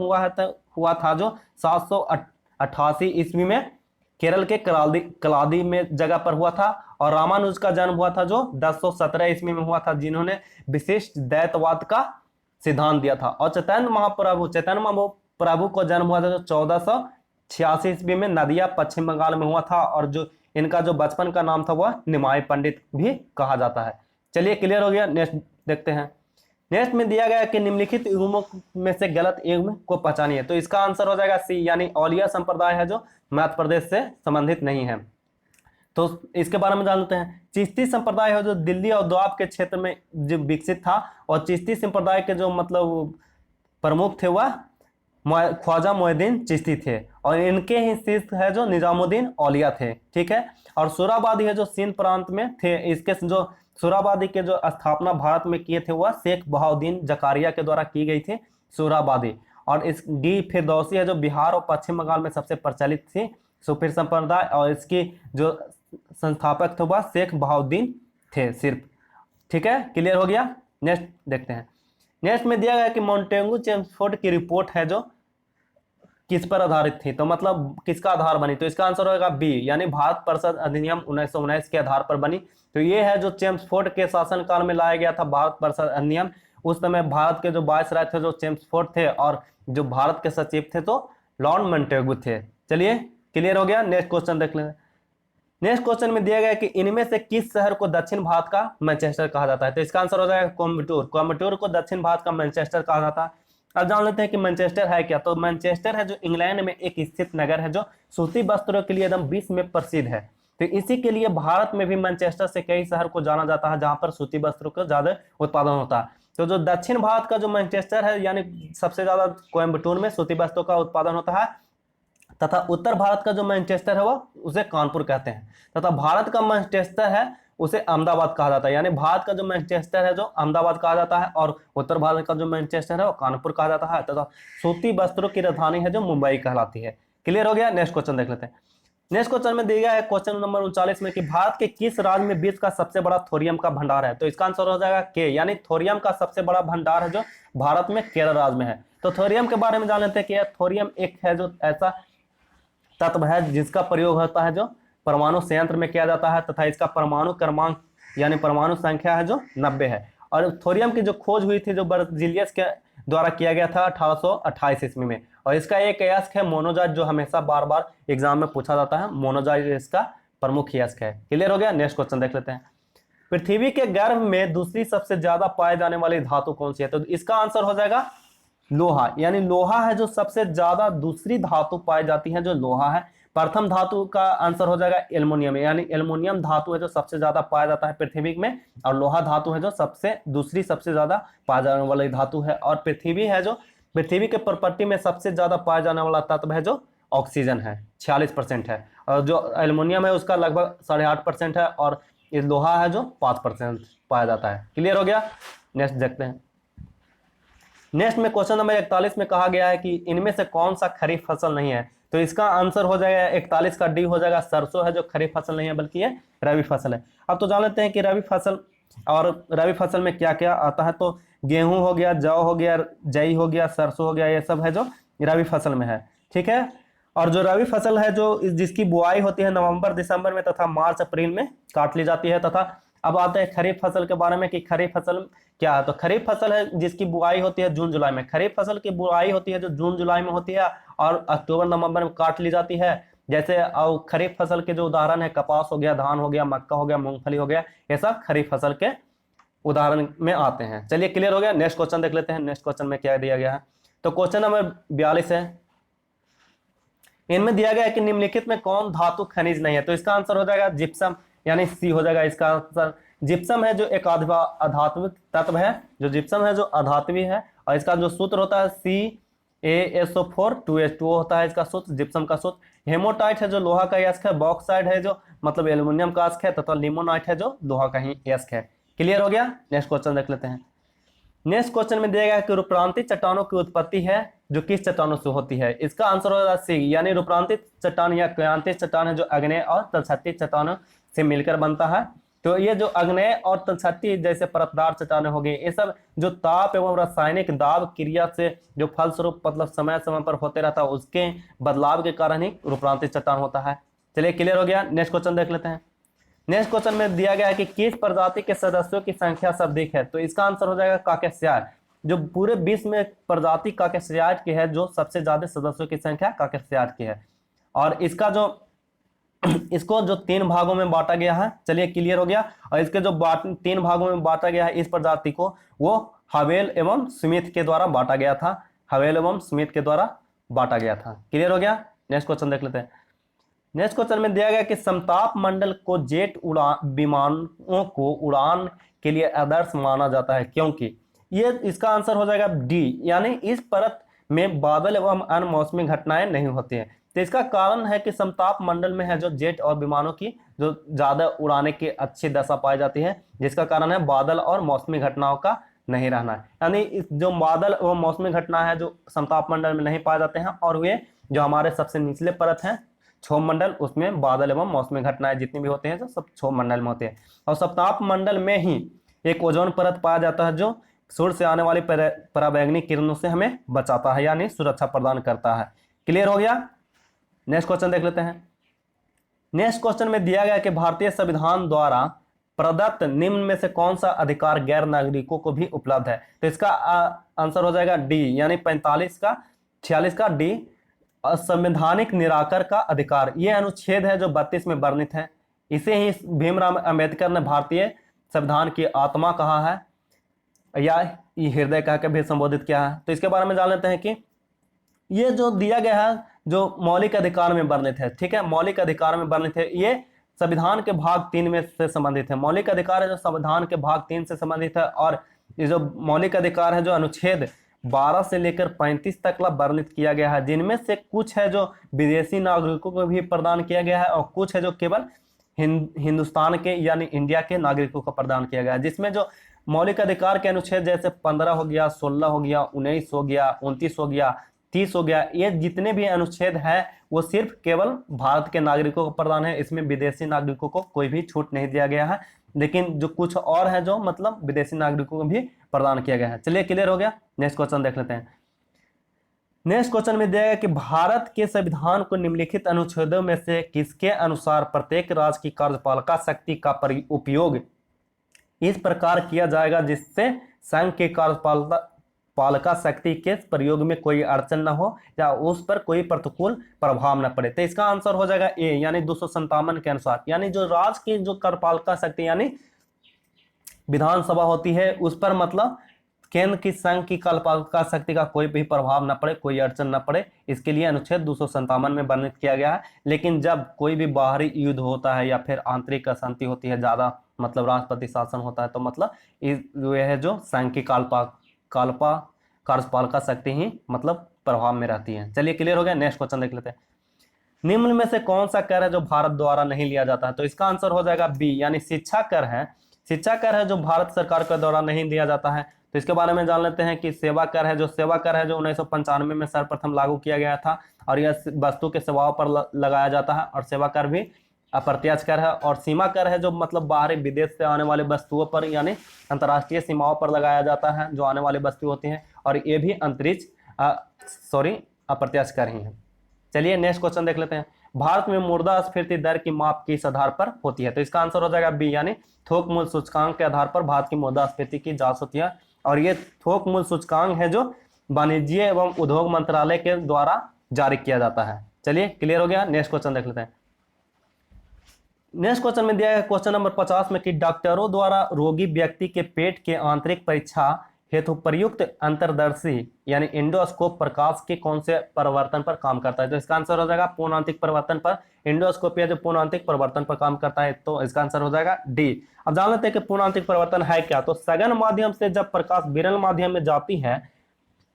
हुआ था जो 788 ईस्वी में केरल के कलादी में जगह पर हुआ था, और रामानुज का जन्म हुआ था जो 1017 ईस्वी में हुआ था, जिन्होंने विशिष्ट द्वैतवाद का सिद्धांत दिया था। और चैतन्य महाप्रभु को जन्म हुआ था जो 1486 ईस्वी में नदिया पश्चिम बंगाल में हुआ था, और जो इनका जो बचपन का नाम था वह निमाई पंडित भी कहा जाता है। चलिए क्लियर हो गया। नेक्स्ट देखते हैं। नेक्स्ट में दिया गया कि निम्नलिखित युग्मों में से गलत युग्म को पहचानिए। तो इसका आंसर हो जाएगा सी, यानी औलिया संप्रदाय है जो मध्य प्रदेश से संबंधित नहीं है। तो इसके बारे में जान लेते हैं। चिश्ती संप्रदाय है जो दिल्ली और दोआब के क्षेत्र में जो विकसित था, और चिश्ती संप्रदाय के जो मतलब प्रमुख थे वह ख्वाजा मोइनुद्दीन चिश्ती थे, और इनके ही शिष्य है जो निजामुद्दीन औलिया थे। ठीक है, और सोराबादी है जो सिंध प्रांत में थे, इसके जो शोराबादी के जो स्थापना भारत में किए थे वह शेख बहाउद्दीन जकारिया के द्वारा की गई थी, शोराबादी। और इस डी फिरदौसी है जो बिहार और पश्चिम बंगाल में सबसे प्रचलित थी सूफी संप्रदाय, और इसकी जो संस्थापक थे वह शेख बहाउद्दीन थे सिर्फ। ठीक है, क्लियर हो गया। नेक्स्ट देखते हैं। नेक्स्ट में दिया गया कि मोंटेगू चेम्सफोर्ड की रिपोर्ट है जो किस पर आधारित थी, तो मतलब किसका आधार बनी, तो इसका आंसर होगा बी, यानी भारत परिषद अधिनियम 1919 के आधार पर बनी। तो ये है जो चेम्सफोर्ड के शासनकाल में लाया गया था भारत परिषद अधिनियम। उस समय भारत के जो वायसराय थे जो चेम्सफोर्ड थे, और जो भारत के सचिव थे तो लॉर्ड मोंटेगू थे। चलिए, क्लियर हो गया। नेक्स्ट क्वेश्चन देख लें। नेक्स्ट क्वेश्चन में दिया गया कि इनमें से किस शहर को दक्षिण भारत का मैनचेस्टर कहा जाता है, तो इसका आंसर हो जाएगा कोयम्बटूर। कोयम्बटूर को दक्षिण भारत का मैनचेस्टर कहा जाता है। अब जान लेते हैं कि मैनचेस्टर है क्या, तो मैनचेस्टर है जो इंग्लैंड में एक स्थित नगर है जो सूती वस्त्रों के लिए एकदम विश्व में प्रसिद्ध है। तो इसी के लिए भारत में भी मैनचेस्टर से कई शहर को जाना जाता है जहां पर सूती वस्त्रों का ज्यादा उत्पादन होता है। तो जो दक्षिण भारत का जो मैनचेस्टर है, यानी सबसे ज्यादा कोयम्बटूर में सूती वस्त्रों का उत्पादन होता है, तथा उत्तर भारत का जो मैनचेस्टर है वो उसे कानपुर कहते हैं, तथा भारत का मैनचेस्टर है उसे अहमदाबाद कहा जाता है। यानी भारत का जो मैनचेस्टर है जो अहमदाबाद कहा जाता है, और उत्तर भारत का जो मैनचेस्टर है वो कानपुर कहा जाता है, तथा सूती वस्त्रों की राजधानी है जो मुंबई कहलाती है। क्लियर हो गया। नेक्स्ट क्वेश्चन देख लेते हैं। नेक्स्ट क्वेश्चन में दिया गया है क्वेश्चन नंबर 39 में कि भारत के किस राज्य में विश्व का सबसे बड़ा थोरियम का भंडार है, तो इसका आंसर हो जाएगा के, यानी थोरियम का सबसे बड़ा भंडार है जो भारत में केरल राज्य में है। तो थोरियम के बारे में जान लेते हैं कि थोरियम एक है जो ऐसा तत्व है जिसका प्रयोग होता है जो परमाणु संयंत्र में किया जाता है, तथा इसका परमाणु क्रमांक यानी परमाणु संख्या है जो 90 है। और थोरियम की जो खोज हुई थी जो बर्जिलियस के द्वारा किया गया था 1828 ईस्वी में, और इसका एक अयस्क है मोनोजाइट जो हमेशा बार बार एग्जाम में पूछा जाता है। मोनोजाइट इसका प्रमुख अयस्क है। क्लियर हो गया। नेक्स्ट क्वेश्चन देख लेते हैं। पृथ्वी के गर्भ में दूसरी सबसे ज्यादा पाए जाने वाली धातु कौन सी है, तो इसका आंसर हो जाएगा लोहा, यानी लोहा है जो सबसे ज्यादा दूसरी धातु पाई जाती है जो लोहा है। प्रथम धातु का आंसर हो जाएगा एल्युमिनियम, यानी एल्युमिनियम धातु है जो सबसे ज्यादा पाया जाता है पृथ्वी में, और लोहा धातु है जो दूसरी सबसे ज्यादा पाया जाने वाली धातु है। और पृथ्वी है जो पृथ्वी के प्रॉपर्टी में सबसे ज्यादा पाया जाने वाला तत्व है जो ऑक्सीजन है, 46% है, और जो एल्युमिनियम है उसका लगभग 8.5% है, और ये लोहा है जो 5% पाया जाता है। क्लियर हो गया। नेक्स्ट देखते हैं। नेक्स्ट में क्वेश्चन नंबर 41 में कहा गया है कि इनमें से कौन सा खरीफ फसल नहीं है, तो इसका आंसर हो जाएगा 41 का डी हो जाएगा सरसों है जो खरीफ फसल नहीं है बल्कि ये रबी फसल है। अब तो जान लेते हैं कि रबी फसल, और रबी फसल में क्या क्या आता है, तो गेहूं हो गया, जौ हो गया, जई हो गया, सरसों हो गया, ये सब है जो रबी फसल में है। ठीक है। और जो रबी फसल है जो जिसकी बुआई होती है नवंबर दिसंबर में तथा मार्च अप्रैल में काट ली जाती है। तथा अब आते हैं खरीफ फसल के बारे में कि खरीफ फसल क्या है, तो खरीफ फसल है जिसकी बुआई होती है जून जुलाई में। खरीफ फसल की बुआई होती है जो जून जुलाई में होती है और अक्टूबर नवंबर में काट ली जाती है। जैसे और खरीफ फसल के जो उदाहरण है कपास हो गया, धान हो गया, मक्का हो गया, मूंगफली हो गया, ये सब खरीफ फसल के उदाहरण में आते हैं। चलिए, क्लियर हो गया। नेक्स्ट क्वेश्चन देख लेते हैं। नेक्स्ट क्वेश्चन में क्या दिया गया है, तो क्वेश्चन नंबर 42 है। इनमें दिया गया है कि निम्नलिखित में कौन धातु खनिज नहीं है, तो इसका आंसर हो जाएगा जिप्सम, यानी सी हो जाएगा इसका आंसर। जिप्सम है जो एक अधात्विक तत्व है, जो जिप्सम है जो अधात्वी है, और इसका जो सूत्र होता है CaSO4 2H2O होता है इसका सूत्र, जिप्सम का सूत्र। हेमोटाइट है जो लोहा का अयस्क है, बॉक्साइड है जो मतलब एल्युमिनियम का अयस्क है, तथा लिमोनाइट है जो लोहा का ही अयस्क है। क्लियर हो गया। नेक्स्ट क्वेश्चन देख लेते हैं। नेक्स्ट क्वेश्चन में दिया गया कि रुप्रांतीय चट्टानों की उत्पत्ति है जो किस चट्टानों से होती है, इसका आंसर होगा सी, यानी रुप्रांतीय चट्टान या क्रांतीय चट्टान है जो अग्नेय और तलछटी चट्टानों से मिलकर बनता है। तो ये जो अग्नेय और तलछटी जैसे परतदार चट्टानें हो गई, ये सब जो ताप एवं रासायनिक दाब क्रिया से जो फलस्वरूप मतलब समय समय पर होते रहता है उसके बदलाव के कारण ही रुप्रांतीय चट्टान होता है। चलिए, क्लियर हो गया। नेक्स्ट क्वेश्चन देख लेते हैं। नेक्स्ट क्वेश्चन में दिया गया है कि किस प्रजाति के सदस्यों की संख्या सर्वाधिक है, तो इसका आंसर हो जाएगा काकेशियाई। जो पूरे विश्व में प्रजाति काकेशियाई की है, जो सबसे ज्यादा सदस्यों की संख्या काकेशियाई की है। और इसका जो इसको जो 3 भागों में बांटा गया है, चलिए क्लियर हो गया। और इसके जो 3 भागों में बांटा गया है इस प्रजाति को, वो हवेल एवं स्मिथ के द्वारा बांटा गया था, हवेल एवं स्मिथ के द्वारा बांटा गया था। क्लियर हो गया। नेक्स्ट क्वेश्चन देख लेते हैं। नेक्स्ट क्वेश्चन में दिया गया कि समताप मंडल को जेट विमानों को उड़ान के लिए आदर्श माना जाता है क्योंकि, ये इसका आंसर हो जाएगा डी, यानी इस परत में बादल एवं अन्य मौसमी घटनाएं नहीं होती हैं। तो इसका कारण है कि समताप मंडल में है जो जेट और विमानों की जो ज्यादा उड़ाने की अच्छी दशा पाई जाती है, जिसका कारण है बादल और मौसमी घटनाओं का नहीं रहना है। यानी इस जो बादल एवं मौसमी घटना है जो समताप मंडल में नहीं पाए जाते हैं, और वे जो हमारे सबसे निचले परत हैं क्षोभ मंडल, उसमें बादल एवं मौसमी घटनाएं जितनी भी होती हैं जो सब क्षोभ मंडल में होते हैं। और समताप मंडल में ही एक ओजोन परत पाया जाता है जो सूर्य से आने वाली पराबैंगनी किरणों से हमें बचाता है, यानी सुरक्षा प्रदान करता है। क्लियर हो गया? नेक्स्ट क्वेश्चन देख लेते हैं। नेक्स्ट क्वेश्चन में दिया गया कि भारतीय संविधान द्वारा प्रदत्त निम्न में से कौन सा अधिकार गैर नागरिकों को भी उपलब्ध है? तो इसका आंसर हो जाएगा डी, यानी 46 का डी, संवैधानिक निराकर का अधिकार। यह अनुच्छेद है जो 32 में वर्णित है। इसे ही भीमराव अंबेडकर ने भारतीय संविधान की आत्मा कहा है, या ये हृदय कह के भी संबोधित किया है। तो इसके बारे में जान लेते हैं कि ये जो दिया गया है जो मौलिक अधिकार में वर्णित है, ठीक है, मौलिक अधिकार में वर्णित है, ये संविधान के भाग 3 में से संबंधित है। मौलिक अधिकार है जो संविधान के भाग 3 से संबंधित है, और ये जो मौलिक अधिकार है जो अनुच्छेद 12 से लेकर 35 तक वर्णित किया गया है, जिनमें से कुछ है जो विदेशी नागरिकों को भी प्रदान किया गया है, और कुछ है जो केवल हिंदुस्तान के यानी इंडिया के नागरिकों को प्रदान किया गया है। जिसमें जो मौलिक अधिकार के अनुच्छेद जैसे 15 हो गया, 16 हो गया, 19 हो गया, 29 हो गया, 30 हो गया, ये जितने भी अनुच्छेद है वो सिर्फ केवल भारत के नागरिकों को प्रदान है। इसमें विदेशी नागरिकों को कोई भी छूट नहीं दिया गया है, लेकिन जो कुछ और है जो मतलब विदेशी नागरिकों को भी प्रदान किया गया है। चलिए, क्लियर हो गया? नेक्स्ट क्वेश्चन देख लेते हैं। नेक्स्ट क्वेश्चन में दिया गया कि भारत के संविधान को निम्नलिखित अनुच्छेदों में से किसके अनुसार प्रत्येक राज्य की कार्यपालिका शक्ति का उपयोग इस प्रकार किया जाएगा जिससे संघ के कार्यपालिका शक्ति के प्रयोग में कोई अड़चन न हो या उस पर कोई प्रतिकूल प्रभाव न पड़े? तो इसका आंसर हो जाएगा ए, यानी 257 के अनुसार। यानी जो राज्य की जो कार्यपालिका शक्ति यानी विधानसभा होती है, उस पर मतलब केंद्र की संघ की कार्यपालिका शक्ति का कोई भी प्रभाव न पड़े, कोई अड़चन न पड़े, इसके लिए अनुच्छेद 257 में वर्णित किया गया है। लेकिन जब कोई भी बाहरी युद्ध होता है या फिर आंतरिक अशांति होती है, ज्यादा मतलब राष्ट्रपति शासन होता है, तो मतलब यह है जो संघ की कार्यपालिका शक्ति ही मतलब प्रभाव में रहती है। चलिए, क्लियर हो गया? नेक्स्ट क्वेश्चन देख लेते हैं। निम्न में से कौन सा कर है जो भारत द्वारा नहीं लिया जाता है? तो इसका आंसर हो जाएगा बी, यानी शिक्षा कर है। शिक्षा कर है जो भारत सरकार के द्वारा नहीं दिया जाता है। तो इसके बारे में जान लेते हैं कि सेवा कर है जो 1995 में सर्वप्रथम लागू किया गया था, और यह वस्तु के सेवाओं पर लगाया जाता है, और सेवा कर भी अप्रत्यक्ष कर है। और सीमा कर है जो मतलब बाहरी विदेश से आने वाले वस्तुओं पर यानी अंतर्राष्ट्रीय सीमाओं पर लगाया जाता है जो आने वाली वस्तु होती हैं, और ये भी अप्रत्यक्ष कर ही है। चलिए, नेक्स्ट क्वेश्चन देख लेते हैं। भारत में मुद्रास्फीति दर की माप किस आधार पर होती है? तो इसका आंसर हो जाएगा बी, यानी थोक मूल्य सूचकांक के आधार पर भारत की मुद्रास्फीति की जांच होती है। और ये थोक मूल्य सूचकांक है जो वाणिज्य एवं उद्योग मंत्रालय के द्वारा जारी किया जाता है। चलिए, क्लियर हो गया? नेक्स्ट क्वेश्चन देख लेते हैं। नेक्स्ट क्वेश्चन में दिया है क्वेश्चन नंबर 50 में कि डॉक्टरों द्वारा रोगी व्यक्ति के पेट के आंतरिक परीक्षा हेतु प्रयुक्त अंतर्दर्शी यानी इंडोस्कोप प्रकाश के कौन से परिवर्तन पर काम करता है? तो इसका आंसर हो जाएगा पूर्णांतिक परिवर्तन पर। इंडोस्कोप जो पूर्णांतिक परिवर्तन पर काम करता है, तो इसका आंसर हो जाएगा डी। अब जान लेते हैं कि पूर्णांतिक परिवर्तन है क्या। तो सघन माध्यम से जब प्रकाश विरल माध्यम में जाती है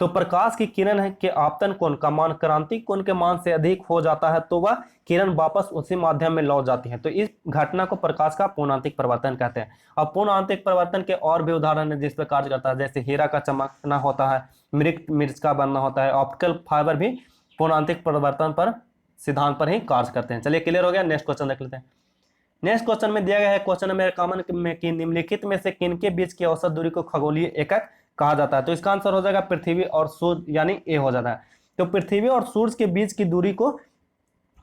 तो प्रकाश की किरण के आपतन कोण का मान क्रांतिक कोण के मान से अधिक हो जाता है, तो वह किरण वापस उसी माध्यम में लौट जाती है। तो इस घटना को प्रकाश का पूर्णांतिक परिवर्तन कहते हैं। अब पूर्णांतिक परिवर्तन के और भी उदाहरण है जिस पर कार्य करता है, जैसे हीरा का चमकना होता है, मिर्च का बनना होता है। ऑप्टिकल फाइबर भी पूर्णांतिक परिवर्तन पर सिद्धांत पर ही कार्य करते हैं। चलिए, क्लियर हो गया? नेक्स्ट क्वेश्चन देख लेते हैं। नेक्स्ट क्वेश्चन में दिया गया है क्वेश्चन नंबर 51 में कि निम्नलिखित में से किनके बीच की औसत दूरी को खगोलीय एकक कहा जाता है? तो इसका आंसर हो जाएगा पृथ्वी और सूर्य, यानी ए हो जाता है। तो पृथ्वी और सूर्य के बीच की दूरी को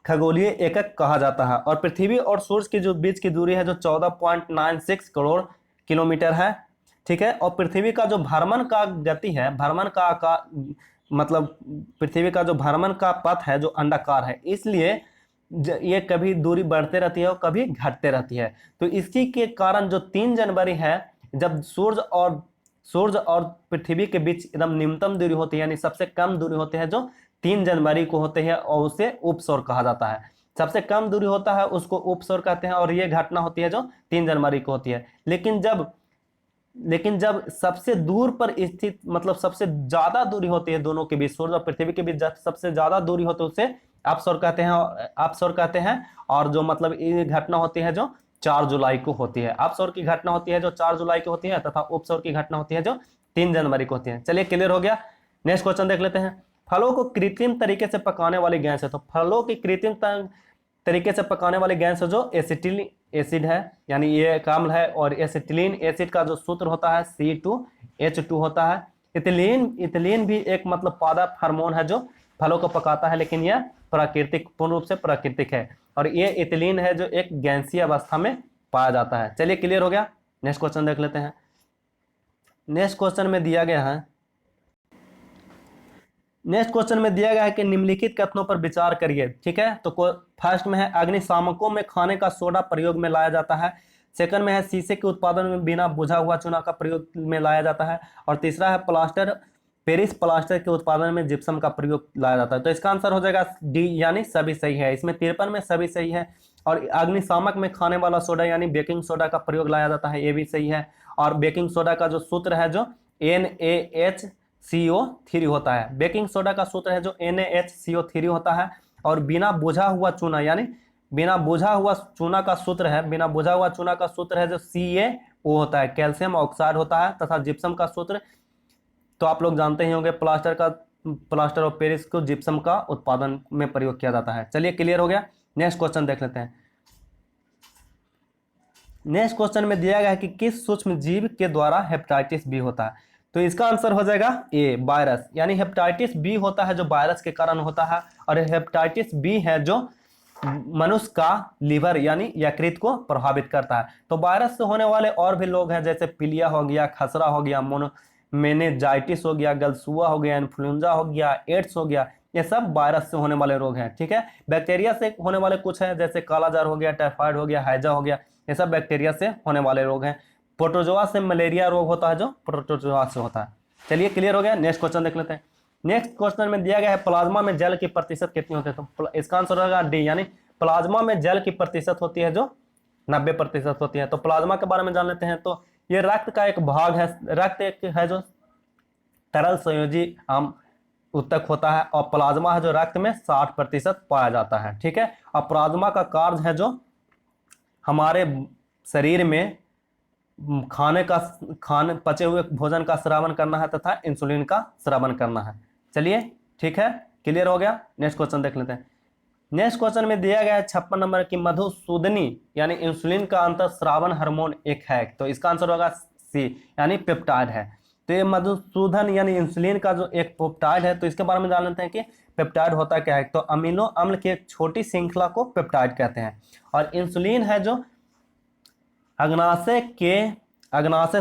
खगोलीय एकक कहा जाता है। और पृथ्वी और सूर्य के जो बीच की दूरी है जो 14.96 करोड़ किलोमीटर है, ठीक है। और पृथ्वी का जो भ्रमण का गति है, भ्रमण का मतलब पृथ्वी का जो भ्रमण का पथ है जो अंडाकार है, इसलिए ये कभी दूरी बढ़ते रहती है और कभी घटते रहती है। तो इसी के कारण जो 3 जनवरी है, जब सूर्य और पृथ्वी के बीच एकदम न्यूनतम दूरी होती है, यानी सबसे कम दूरी होती है जो 3 जनवरी को होते हैं, और उसे उपसौर कहा जाता है। सबसे कम दूरी होता है उसको उपसौर कहते हैं, और ये घटना होती है जो 3 जनवरी को होती है। लेकिन जब लेकिन जब सबसे दूर पर स्थित, मतलब सबसे ज्यादा दूरी होती है दोनों के बीच, सूर्य और पृथ्वी के बीच सबसे ज्यादा दूरी होती है उसे अपसौर कहते हैं, अपसौर कहते हैं। और जो मतलब ये घटना होती है जो 4 जुलाई को होती है, अपसौर की घटना होती है जो 4 जुलाई को होती है, तथा उपसौर की घटना होती है जो 3 जनवरी को होती है। चलिए क्लियर हो गया। नेक्स्ट क्वेश्चन देख लेते हैं। फलों को कृत्रिम तरीके से पकाने वाली गैस है, तो फलों की कृत्रिम तरीके से पकाने वाली गैस है जो एसिटिल एसिड है, यानी ये एक अम्ल है। और एसिटिलीन एसिड का जो सूत्र होता है C2H2 होता है। इथिलीन भी एक मतलब पादप हार्मोन है जो फलों को पकाता है, लेकिन यह प्राकृतिक, पूर्ण रूप से प्राकृतिक है। और ये इथिलीन है जो एक गैसीय अवस्था में पाया जाता है। चलिए क्लियर हो गया। नेक्स्ट क्वेश्चन देख लेते हैं। नेक्स्ट क्वेश्चन में दिया गया है कि निम्नलिखित कथनों पर विचार करिए। ठीक है, तो फर्स्ट में है अग्निशामकों में खाने का सोडा प्रयोग में लाया जाता है। सेकंड में है शीशे के उत्पादन में बिना बुझा हुआ चूना का प्रयोग में लाया जाता है। और तीसरा है पेरिस प्लास्टर के उत्पादन में जिप्सम का प्रयोग लाया जाता है। तो इसका आंसर हो जाएगा डी, यानी सभी सही है। इसमें 53 में सभी सही है। और अग्निशामक में खाने वाला सोडा यानी बेकिंग सोडा का प्रयोग लाया जाता है, ये भी सही है। और बेकिंग सोडा का जो सूत्र है जो NaHCO3 होता है। बेकिंग सोडा का सूत्र है जो NaHCO3 होता है। और बिना बुझा हुआ चूना, यानी बिना बुझा हुआ चूना का सूत्र है, बिना बुझा हुआ चूना का सूत्र है जो CaO होता है, कैल्शियम ऑक्साइड होता है। तथा जिप्सम का सूत्र तो आप लोग जानते ही होंगे, प्लास्टर ऑफ पेरिस को जिप्सम का उत्पादन में प्रयोग किया जाता है। चलिए क्लियर हो गया। नेक्स्ट क्वेश्चन देख लेते हैं। नेक्स्ट क्वेश्चन में दिया गया है कि किस सूक्ष्म जीव के द्वारा हेपेटाइटिस बी होता है। तो इसका आंसर हो जाएगा ए, वायरस। यानी हेपेटाइटिस बी होता है जो वायरस के कारण होता है। और हेपेटाइटिस बी है जो मनुष्य का लिवर यानी यकृत को प्रभावित करता है। तो वायरस से होने वाले और भी लोग हैं, जैसे पीलिया हो गया, खसरा हो गया, मेनिंजाइटिस हो गया, गलसुआ हो गया, इन्फ्लुएंजा हो गया, एड्स हो गया, ये सब वायरस से होने वाले रोग हैं। ठीक है, बैक्टीरिया से होने वाले कुछ हैं, जैसे कालाजार हो गया, टाइफाइड हो गया, हैजा हो गया, ये सब बैक्टीरिया से होने वाले रोग हैं। प्रोटोजोआ से मलेरिया रोग होता है जो प्रोटोजोआ से होता है। चलिए क्लियर हो गया। नेक्स्ट क्वेश्चन देख लेते हैं। नेक्स्ट क्वेश्चन में दिया गया है प्लाज्मा में जल की प्रतिशत कितनी होती है। तो इसका आंसर होगा डी, यानी प्लाज्मा में जल की प्रतिशत होती है जो 90% होती है। तो प्लाज्मा के बारे में जान लेते हैं। तो ये रक्त का एक भाग है, रक्त एक है जो तरल संयोजी आम उत्तक होता है। और प्लाज्मा है जो रक्त में 60% पाया जाता है। ठीक है, और प्लाज्मा का कार्य है जो हमारे शरीर में पचे हुए भोजन का स्रावन करना है तथा इंसुलिन का स्रावन करना है। चलिए ठीक है, क्लियर हो गया। नेक्स्ट क्वेश्चन देख लेते हैं। नेक्स्ट क्वेश्चन में दिया गया है 56 नंबर की मधुसूदनी यानी इंसुलिन का अंतःस्रावन हार्मोन एक है। तो इसका आंसर होगा सी, यानी पेप्टाइड है। तो ये मधुसूदन यानी इंसुलिन का जो एक पेप्टाइड है, तो इसके बारे में जान लेते हैं कि पेप्टाइड होता क्या है। तो अमीनो अम्ल की एक छोटी श्रृंखला को पेप्टाइड कहते हैं। और इंसुलिन है जो अग्नाशय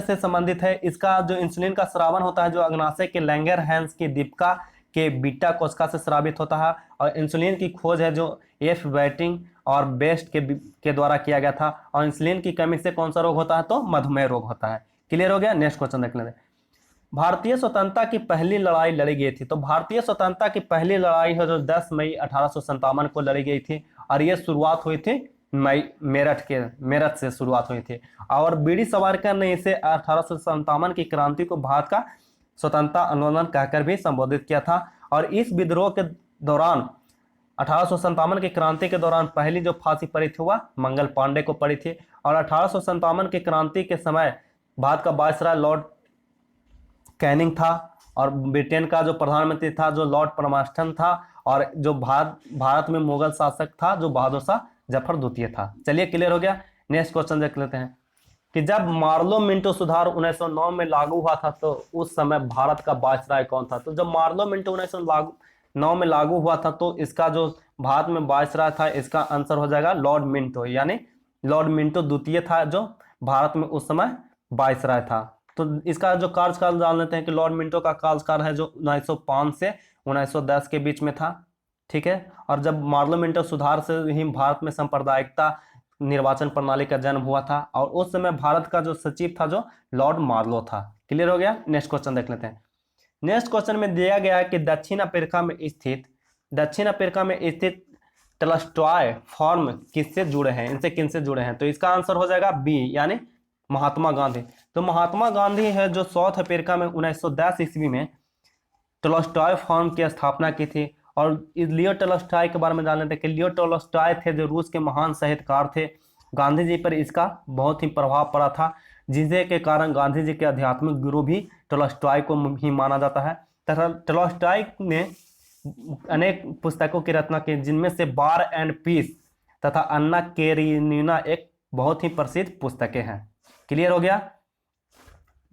से संबंधित है। इसका जो इंसुलिन का स्रावन होता है जो अग्नाशय के लैंगरहैंस की दीपिका के बीटा कोशिका से स्रावित होता है। और इंसुलिन की खोज है जो एफ बैटिंग और बेस्ट के द्वारा किया गया था। और इंसुलिन की कमी से कौन सा रोग होता है, तो मधुमेह रोग होता है। क्लियर हो गया। नेक्स्ट क्वेश्चन देख लेते हैं। भारतीय स्वतंत्रता की पहली लड़ाई लड़ी गई थी। तो भारतीय स्वतंत्रता की पहली लड़ाई है जो 10 मई 1857 को लड़ी गई थी। और यह शुरुआत हुई थी मेरठ से शुरुआत हुई थी। और बीडी सावरकर ने इसे 1857 की क्रांति को भारत का स्वतंत्रता आंदोलन कहकर भी संबोधित किया था। और इस विद्रोह के दौरान 1857 की क्रांति के दौरान पहली जो फांसी पड़ी थी वह मंगल पांडे को पड़ी थी। और 1857 की क्रांति के समय भारत का वायसराय लॉर्ड कैनिंग था। और ब्रिटेन का जो प्रधानमंत्री था जो लॉर्ड परमास्टन था। और जो भारत में मुगल शासक था जो बहादुर शाह जफर द्वितीय था। चलिए क्लियर हो गया। नेक्स्ट क्वेश्चन देख लेते हैं कि जब मार्लो मिंटो सुधार 1909 में लागू हुआ था तो उस समय भारत का वायसराय कौन था। तो जब मार्लो मिंटो 1909 में लागू हुआ था तो इसका जो भारत में वायसराय था इसका आंसर हो जाएगा लॉर्ड मिंटो, यानी लॉर्ड मिंटो द्वितीय था जो भारत में उस समय वायसराय था। तो इसका जो कार्यकाल जान लेते हैं कि लॉर्ड मिंटो का कार्यकाल है जो 1905 से 1910 के बीच में था। ठीक है, और जब मार्लो मिंटो सुधार से ही भारत में सांप्रदायिकता निर्वाचन प्रणाली का जन्म हुआ था। और उस समय भारत का जो सचिव था जो लॉर्ड मार्लो था। क्लियर हो गया। नेक्स्ट क्वेश्चन देख लेते हैं। नेक्स्ट क्वेश्चन में दिया गया है कि दक्षिण अफ्रीका में स्थित टलस्टॉय फॉर्म किससे जुड़े हैं, इनसे किनसे जुड़े हैं। तो इसका आंसर हो जाएगा बी, यानी महात्मा गांधी। तो महात्मा गांधी है जो साउथ अफ्रीका में 1910 ईस्वी में टोल्स्टॉय फर्म की स्थापना की थी। और लियो टोल्स्टॉय के बारे में जान लेते हैं कि लियो टोल्स्टॉय थे जो रूस के महान साहित्यकार थे। गांधी जी पर इसका बहुत ही प्रभाव पड़ा था, जिसके कारण गांधी जी के आध्यात्मिक गुरु भी टोल्स्टॉय को ही माना जाता है। तथा टोल्स्टॉय ने अनेक पुस्तकों की रचना की, जिनमें से वार एंड पीस तथा अन्ना केरेनिना एक बहुत ही प्रसिद्ध पुस्तकें हैं। क्लियर हो गया।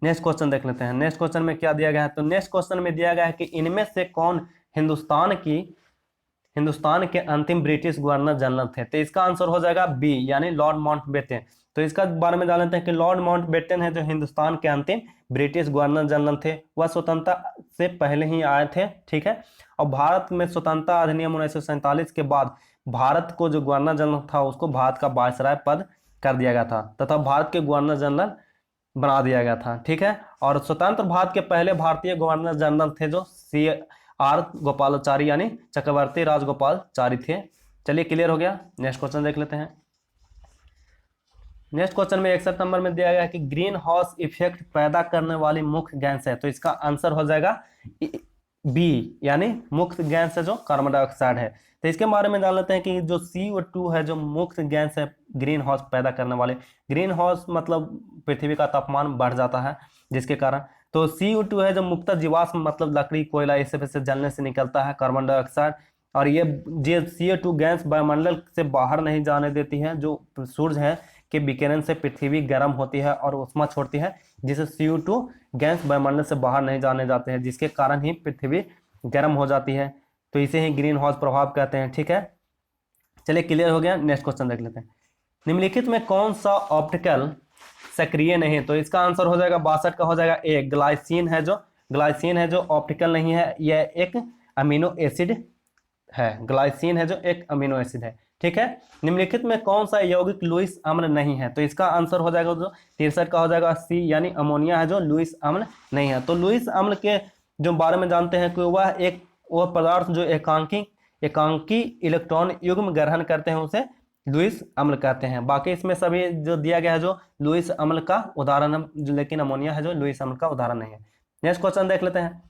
नेक्स्ट क्वेश्चन देख लेते हैं। नेक्स्ट क्वेश्चन में क्या दिया गया है? तो नेक्स्ट क्वेश्चन में दिया गया है कि इनमें से कौन हिंदुस्तान के अंतिम ब्रिटिश गवर्नर जनरल थे? तो इसका आंसर हो जाएगा बी, यानी लॉर्ड माउंटबेटन। तो इसका बारे में जान लेते हैं कि लॉर्ड माउंटबेटन है जो हिंदुस्तान के अंतिम ब्रिटिश गवर्नर जनरल थे। वह स्वतंत्रता से पहले ही आए थे, ठीक है। और भारत में स्वतंत्रता अधिनियम 1947 के बाद भारत को जो गवर्नर जनरल था उसको भारत का वायसराय पद कर दिया गया था तथा भारत के गवर्नर जनरल बना दिया गया था, ठीक है। और स्वतंत्र भारत के पहले भारतीय गवर्नर जनरल थे जो CR गोपालाचारी यानी चक्रवर्ती राजगोपालचारी थे। चलिए क्लियर हो गया। नेक्स्ट क्वेश्चन देख लेते हैं। नेक्स्ट क्वेश्चन में 61 नंबर में दिया गया है कि ग्रीन हाउस इफेक्ट पैदा करने वाली मुख्य गैस है। तो इसका आंसर हो जाएगा बी, यानी मुख्य गैस है जो कार्बन डाइऑक्साइड है। तो इसके बारे में जान लेते हैं कि जो CO2 है जो मुख्य गैस है ग्रीन हाउस पैदा करने वाले। ग्रीन हाउस मतलब पृथ्वी का तापमान बढ़ जाता है जिसके कारण। तो CO2 है जो मुख्यतः जीवाश्म मतलब लकड़ी, कोयला, इस सब से जलने से निकलता है कार्बन डाइऑक्साइड। और ये CO2 गैस वायुमंडल से बाहर नहीं जाने देती है। जो सूर्य है के विकिरण से पृथ्वी गर्म होती है और ऊष्मा छोड़ती है, जिसे CO2 गैस वायुमंडल से बाहर नहीं जाने जाते हैं, जिसके कारण ही पृथ्वी गर्म हो जाती है। तो इसे ही ग्रीन हाउस प्रभाव कहते हैं, ठीक है। चलिए क्लियर हो गया। नेक्स्ट क्वेश्चन देख लेते हैं। निम्नलिखित में कौन सा ऑप्टिकल सक्रिय नहीं? तो इसका आंसर हो जाएगा 62 का हो जाएगा ए, ग्लाइसिन है जो ऑप्टिकल नहीं है। यह एक अमीनो एसिड है। ग्लाइसिन है जो एक अमीनो एसिड है, ठीक है। निम्नलिखित में कौन सा यौगिक लुईस अम्ल नहीं है? तो इसका आंसर हो जाएगा जो 63 का हो जाएगा सी, यानी अमोनिया है जो लुईस अम्ल नहीं है। तो लुईस अम्ल के जो बारे में जानते हैं कि वह पदार्थ जो एकांकी इलेक्ट्रॉन युग्म ग्रहण करते हैं उसे लुईस अम्ल कहते हैं। बाकी इसमें सभी जो दिया गया है जो लुईस अम्ल का उदाहरण है, लेकिन अमोनिया है जो लुईस अम्ल का उदाहरण नहीं है। नेक्स्ट क्वेश्चन देख लेते हैं।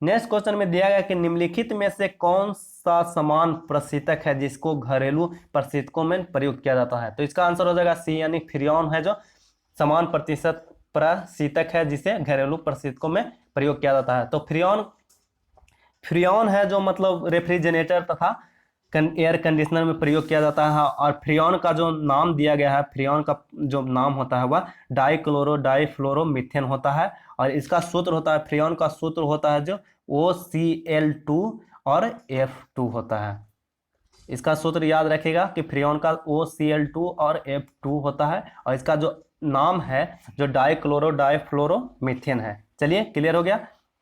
नेक्स्ट क्वेश्चन में दिया गया कि निम्नलिखित में से कौन सा समान प्रशीतक है जिसको घरेलू प्रशीतकों में प्रयोग किया जाता है? तो इसका आंसर हो जाएगा सी, यानी फ्रियोन है जो समान प्रतिशत प्रशीतक है जिसे घरेलू प्रशीतकों में प्रयोग किया जाता है। तो फ्रियोन है जो मतलब रेफ्रिजरेटर तथा एयर कंडीशनर में प्रयोग किया जाता है। और फ्रियोन का जो नाम दिया गया है, फ्रियोन का जो नाम होता है वह डाइक्लोरो डाइफ्लोरोमीथेन होता है। और इसका सूत्र होता है, फ्रियोन का सूत्र होता है जो OCl2 और F2 होता है। इसका सूत्र याद रखिएगा कि फ्रियोन का OCl2 और F2 होता है। और इसका जो नाम है जो डाइक्लोरो डाइफ्लोरोमीथेन है। चलिए क्लियर हो गया।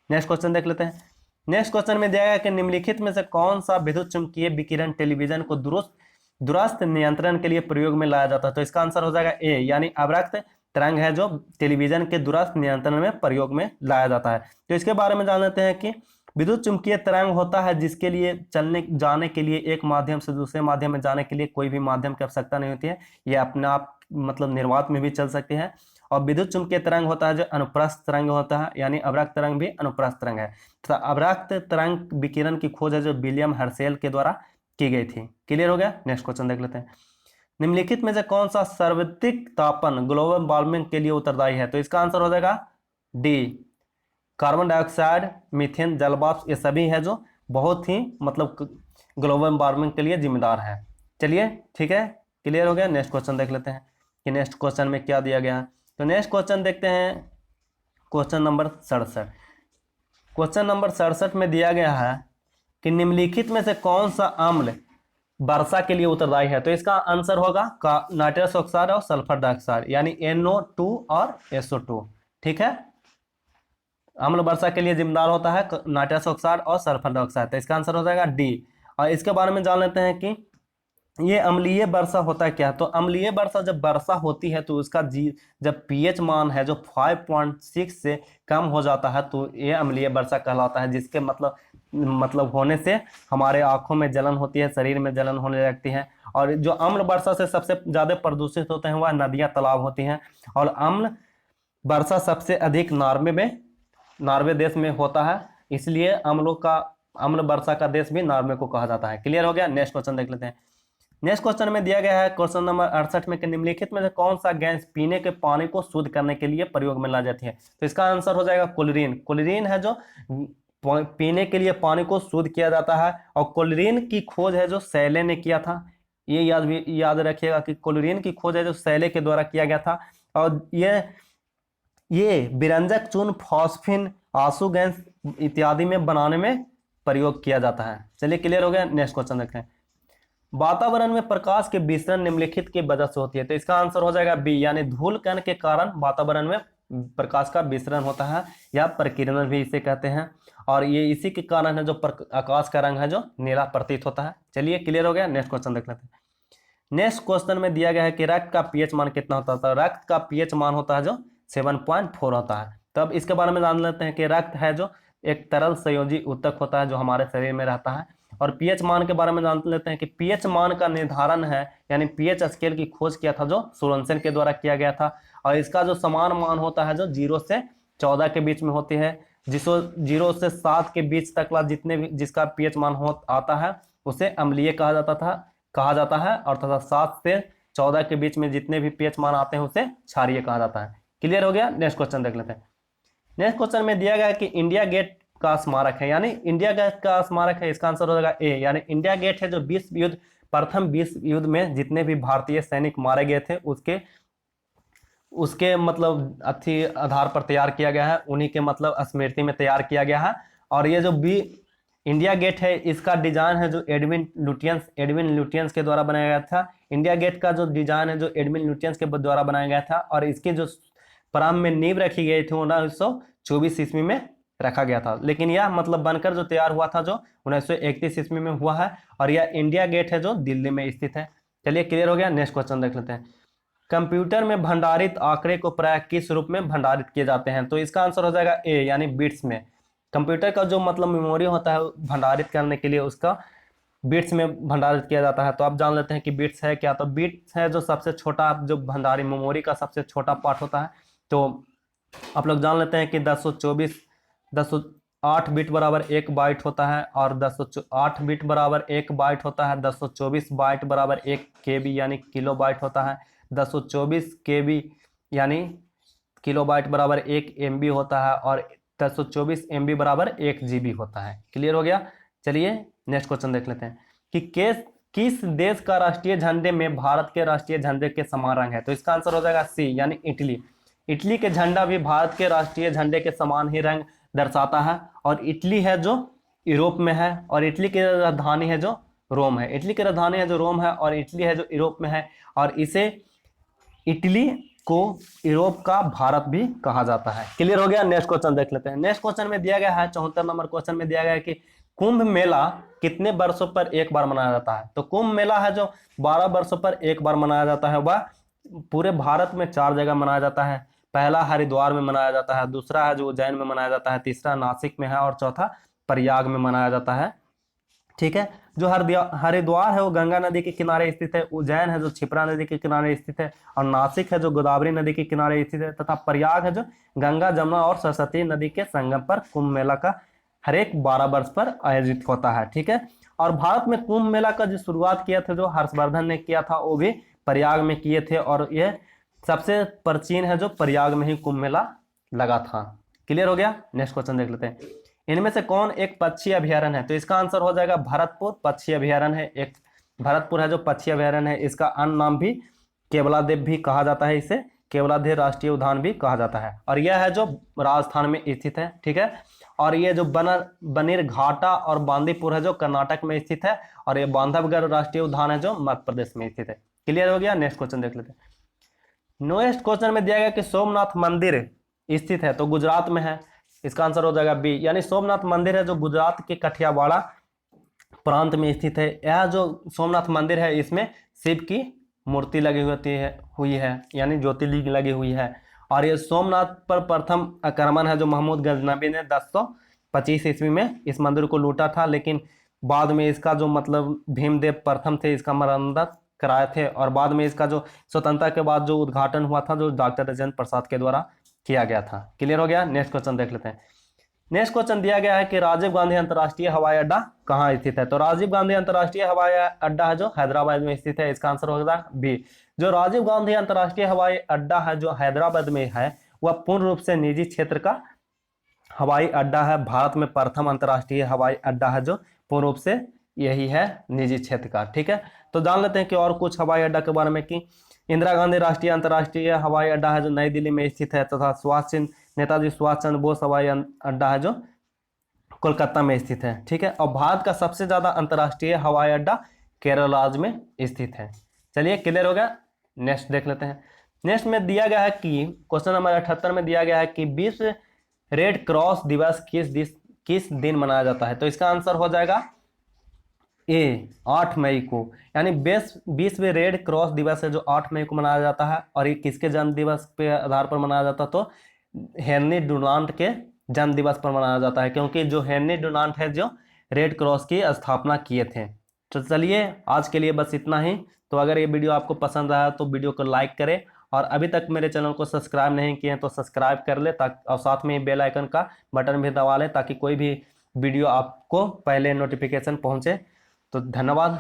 नेक्स्ट क्वेश्चन देख लेते हैं। नेक्स्ट क्वेश्चन में दिया गया कि निम्नलिखित में से कौन सा विद्युत चुम्बकीय विकिरण टेलीविजन को दूरस्थ नियंत्रण के लिए प्रयोग में लाया जाता है? तो इसका आंसर हो जाएगा ए, यानी अवरक्त तरंग है जो टेलीविजन के दूरस्थ नियंत्रण में प्रयोग में लाया जाता है। तो इसके बारे में जान लेते हैं कि विद्युत चुम्बकीय तरंग होता है जिसके लिए चलने जाने के लिए एक माध्यम से दूसरे माध्यम में जाने के लिए कोई भी माध्यम की आवश्यकता नहीं होती है। यह अपने आप मतलब निर्वात में भी चल सकती है। और विद्युत चुम्बकीय तरंग होता है जो अनुप्रस्थ तरंग होता है, यानी अवरक्त तरंग भी अनुप्रस्थ तरंग है। तो अवरक्त तरंग विकिरण की खोज है जो विलियम हर्शेल के द्वारा की गई थी। क्लियर हो गया। नेक्स्ट क्वेश्चन देख लेते हैं। निम्नलिखित में से कौन सा सर्वाधिक तापन ग्लोबल वार्मिंग के लिए उत्तरदायी है? तो इसका आंसर हो जाएगा डी, कार्बन डाइऑक्साइड, मीथेन, जलवाष्प, ये सभी है जो बहुत ही मतलब ग्लोबल वार्मिंग के लिए जिम्मेदार है। चलिए ठीक है, क्लियर हो गया। नेक्स्ट क्वेश्चन देख लेते हैं कि नेक्स्ट क्वेश्चन में क्या दिया गया है। तो नेक्स्ट क्वेश्चन देखते हैं, क्वेश्चन नंबर 67। क्वेश्चन नंबर 67 में दिया गया है कि निम्नलिखित में से कौन सा अम्ल वर्षा के लिए उत्तरदायी है? तो इसका आंसर होगा नाइट्रस ऑक्साइड और सल्फर डाइऑक्साइड, यानी NO2 और SO2। ठीक है, अम्ल वर्षा के लिए जिम्मेदार होता है नाइट्रस ऑक्साइड और सल्फर डाइऑक्साइड। तो इसका आंसर हो जाएगा डी। और इसके बारे में जान लेते हैं कि ये अम्लीय वर्षा होता है क्या? तो अम्लीय वर्षा जब वर्षा होती है तो उसका जब पीएच मान है जो 5.6 से कम हो जाता है तो ये अम्लीय वर्षा कहलाता है, जिसके मतलब होने से हमारे आंखों में जलन होती है, शरीर में जलन होने लगती है। और जो अम्ल वर्षा से सबसे ज्यादा प्रदूषित होते हैं वह नदियां तालाब होती हैं। और अम्ल वर्षा सबसे अधिक नॉर्वे देश में होता है, इसलिए अम्ल वर्षा का देश भी नॉर्वे को कहा जाता है। क्लियर हो गया? नेक्स्ट क्वेश्चन देख लेते हैं। नेक्स्ट क्वेश्चन में दिया गया है क्वेश्चन नंबर 68 में कि निम्नलिखित में से कौन सा गैस पीने के पानी को शुद्ध करने के लिए प्रयोग में ला जाती है? तो इसका आंसर हो जाएगा क्लोरीन। क्लोरीन है जो पीने के लिए पानी को शुद्ध किया जाता है। और क्लोरीन की खोज है जो सैले ने किया था। ये याद रखिएगा कि क्लोरीन की खोज है जो सैले के द्वारा किया गया था। और ये विरंजक चूर्ण, फॉस्फिन, आंसू गैस इत्यादि में बनाने में प्रयोग किया जाता है। चलिए क्लियर हो गया? नेक्स्ट क्वेश्चन देखते हैं। वातावरण में प्रकाश के विसरण निम्नलिखित की वजह से होती है? तो इसका आंसर हो जाएगा बी, यानी धूल कण के कारण वातावरण में प्रकाश का विसरण होता है, या प्रकीर्णन भी इसे कहते हैं। और ये इसी के कारण है जो आकाश का रंग है जो नीला प्रतीत होता है। चलिए क्लियर हो गया? नेक्स्ट क्वेश्चन देख लेते हैं। नेक्स्ट क्वेश्चन में दिया गया है कि रक्त का पीएच मान कितना होता है? तो रक्त का पीएच मान होता है जो 7.4 होता है। तो अब इसके बारे में जान लेते हैं कि रक्त है जो एक तरल संयोजी ऊतक होता है जो हमारे शरीर में रहता है। और पीएच मान के बारे में जान लेते हैं कि पीएच मान का निर्धारण है, यानी पीएच स्केल की खोज किया था जो सोरेनसन के द्वारा किया गया था। और इसका जो समान मान होता है जो 0 से 14 के बीच में होती है। 0 से 7 के बीच तक जितने भी जिसका पीएच मान आता है उसे अम्लीय कहा जाता है। और तथा 7 से 14 के बीच में जितने भी पीएच मान आते हैं उसे क्षारीय कहा जाता है। क्लियर हो गया? नेक्स्ट क्वेश्चन देख लेते हैं। नेक्स्ट क्वेश्चन में दिया गया है कि इंडिया गेट का स्मारक है, यानी इंडिया गेट का स्मारक है। इसका आंसर हो जाएगा ए, यानी इंडिया गेट है जो प्रथम विश्व युद्ध में जितने भी भारतीय सैनिक मारे गए थे उसके मतलब अच्छी आधार पर तैयार किया गया है, उन्हीं के मतलब स्मृति में तैयार किया गया है। और ये जो इंडिया गेट है इसका डिजाइन है जो एडविन लुटियंस के द्वारा बनाया गया था। इंडिया गेट का जो डिजाइन है जो एडविन लुटियंस के द्वारा बनाया गया था। और इसकी जो प्रारंभ में नींव रखी गई थी 1924 ईस्वी में रखा गया था, लेकिन यह मतलब बनकर जो तैयार हुआ था जो 1931 ईस्वी में हुआ है। और यह इंडिया गेट है जो दिल्ली में स्थित है। चलिए क्लियर हो गया? नेक्स्ट क्वेश्चन देख लेते हैं। कंप्यूटर में भंडारित आंकड़े को प्राय किस रूप में भंडारित किए जाते हैं? तो इसका आंसर हो जाएगा ए, यानी बिट्स में। कंप्यूटर का जो मतलब मेमोरी होता है भंडारित करने के लिए उसका बिट्स में भंडारित किया जाता है। तो आप जान लेते हैं कि बिट्स है क्या। तो बिट्स है जो सबसे छोटा जो भंडारी मेमोरी का सबसे छोटा पार्ट होता है। तो आप लोग जान लेते हैं कि 1008 बिट बराबर 1 बाइट होता है। और 1008 बिट बराबर 1 बाइट होता है। 1024 बाइट बराबर 1 केबी यानी किलो बाइट होता है। 1024 केबी यानी किलो बाइट बराबर 1 एमबी होता है। और 1024 एमबी बराबर 1 जीबी होता है। क्लियर हो गया? चलिए नेक्स्ट क्वेश्चन देख लेते हैं कि किस देश का राष्ट्रीय झंडे में भारत के राष्ट्रीय झंडे के समान रंग है? तो इसका आंसर हो जाएगा सी, यानी इटली। इटली के झंडा भी भारत के राष्ट्रीय झंडे के समान ही रंग दर्शाता है। और इटली है जो यूरोप में है। और इटली की राजधानी है जो रोम है। इटली की राजधानी है जो रोम है और इटली है जो यूरोप में है। और इसे इटली को यूरोप का भारत भी कहा जाता है। क्लियर हो गया? नेक्स्ट क्वेश्चन देख लेते हैं। नेक्स्ट क्वेश्चन में दिया गया है 74 नंबर क्वेश्चन में दिया गया है कि कुंभ मेला कितने वर्षों पर एक बार मनाया जाता है? तो कुंभ मेला है जो 12 वर्षों पर एक बार मनाया जाता है। वह पूरे भारत में 4 जगह मनाया जाता है। पहला हरिद्वार में मनाया जाता है, दूसरा है जो उज्जैन में मनाया जाता है, तीसरा नासिक में है और चौथा प्रयाग में मनाया जाता है। ठीक है? जो हरिद्वार है वो गंगा नदी के किनारे स्थित है। उज्जैन है जो क्षिप्रा नदी के किनारे स्थित है। और नासिक है जो गोदावरी नदी के किनारे स्थित है। तथा प्रयाग है जो गंगा, जमुना और सरस्वती नदी के संगम पर कुंभ मेला का हर एक 12 वर्ष पर आयोजित होता है। ठीक है? और भारत में कुंभ मेला का जो शुरुआत किया था जो हर्षवर्धन ने किया था वो भी प्रयाग में किए थे। और यह सबसे प्राचीन है जो प्रयाग में ही कुंभ मेला लगा था। क्लियर हो गया? नेक्स्ट क्वेश्चन देख लेते हैं। इनमें से कौन एक पक्षी अभ्यारण्य है? तो इसका आंसर हो जाएगा भरतपुर पक्षी अभ्यारण्य है। एक भरतपुर है जो पक्षी अभ्यारण्य है। इसका अन्य नाम भी केवलादेव भी कहा जाता है। इसे केवलादेव राष्ट्रीय उद्यान भी कहा जाता है। और यह है जो राजस्थान में स्थित है। ठीक है? और ये जो बनीरघाटा और बांदीपुर है जो कर्नाटक में स्थित है। और ये बांधवगढ़ राष्ट्रीय उद्यान है जो मध्य प्रदेश में स्थित है। क्लियर हो गया? नेक्स्ट क्वेश्चन देख लेते हैं। नेक्स्ट क्वेश्चन में दिया गया कि सोमनाथ मंदिर स्थित है तो गुजरात में है। इसका आंसर हो जाएगा बी, यानी सोमनाथ मंदिर है जो गुजरात के कठियावाड़ा प्रांत में स्थित है। यह जो सोमनाथ मंदिर है इसमें शिव की मूर्ति लगी हुई है यानी ज्योतिर्लिंग लगी हुई है। और ये सोमनाथ पर प्रथम आक्रमण है जो महमूद गजनबी ने 1025 ईस्वी में इस मंदिर को लूटा था, लेकिन बाद में इसका जो मतलब भीमदेव प्रथम थे इसका मरम्मत कराए थे, और बाद में इसका जो स्वतंत्रता के बाद जो उद्घाटन हुआ था जो डॉक्टर राजेंद्र प्रसाद के द्वारा किया गया था। क्लियर हो गया। नेक्स्ट क्वेश्चन देख लेते हैं। नेक्स्ट क्वेश्चन दिया गया है कि राजीव गांधी अंतर्राष्ट्रीय हवाई अड्डा कहाँ स्थित है। तो राजीव गांधी अंतर्राष्ट्रीय हवाई अड्डा है जो हैदराबाद में स्थित है। इसका आंसर होगा बी। जो राजीव गांधी अंतर्राष्ट्रीय हवाई अड्डा है जो हैदराबाद में है वह पूर्ण रूप से निजी क्षेत्र का हवाई अड्डा है। भारत में प्रथम अंतर्राष्ट्रीय हवाई अड्डा है जो पूर्ण रूप से यही है निजी क्षेत्र का। ठीक है, तो जान लेते हैं कि और कुछ हवाई अड्डा के बारे में कि इंदिरा गांधी राष्ट्रीय अंतर्राष्ट्रीय हवाई अड्डा है जो नई दिल्ली में स्थित है, तथा नेताजी सुभाष चंद्र बोस हवाई अड्डा है जो कोलकाता में स्थित है। ठीक है, और भारत का सबसे ज्यादा अंतर्राष्ट्रीय हवाई अड्डा केरल राज्य में स्थित है। चलिए क्लियर हो गया। नेक्स्ट देख लेते हैं। नेक्स्ट में दिया गया है कि क्वेश्चन नंबर 78 में दिया गया है कि विश्व रेड क्रॉस दिवस किस दिन मनाया जाता है। तो इसका आंसर हो जाएगा ए 8 मई को, यानी विश्व रेड क्रॉस दिवस है जो 8 मई को मनाया जाता है। और ये किसके जन्म दिवस पे आधार पर मनाया जाता है, तो हेनरी डुनांट के जन्म दिवस पर मनाया जाता है, क्योंकि जो हेनरी डुनांट है जो रेड क्रॉस की स्थापना किए थे। तो चलिए आज के लिए बस इतना ही। तो अगर ये वीडियो आपको पसंद आया तो वीडियो को लाइक करें, और अभी तक मेरे चैनल को सब्सक्राइब नहीं किए तो सब्सक्राइब कर ले, ताकि और साथ में बेल आइकन का बटन भी दबा लें ताकि कोई भी वीडियो आपको पहले नोटिफिकेशन पहुंचे। तो धन्यवाद।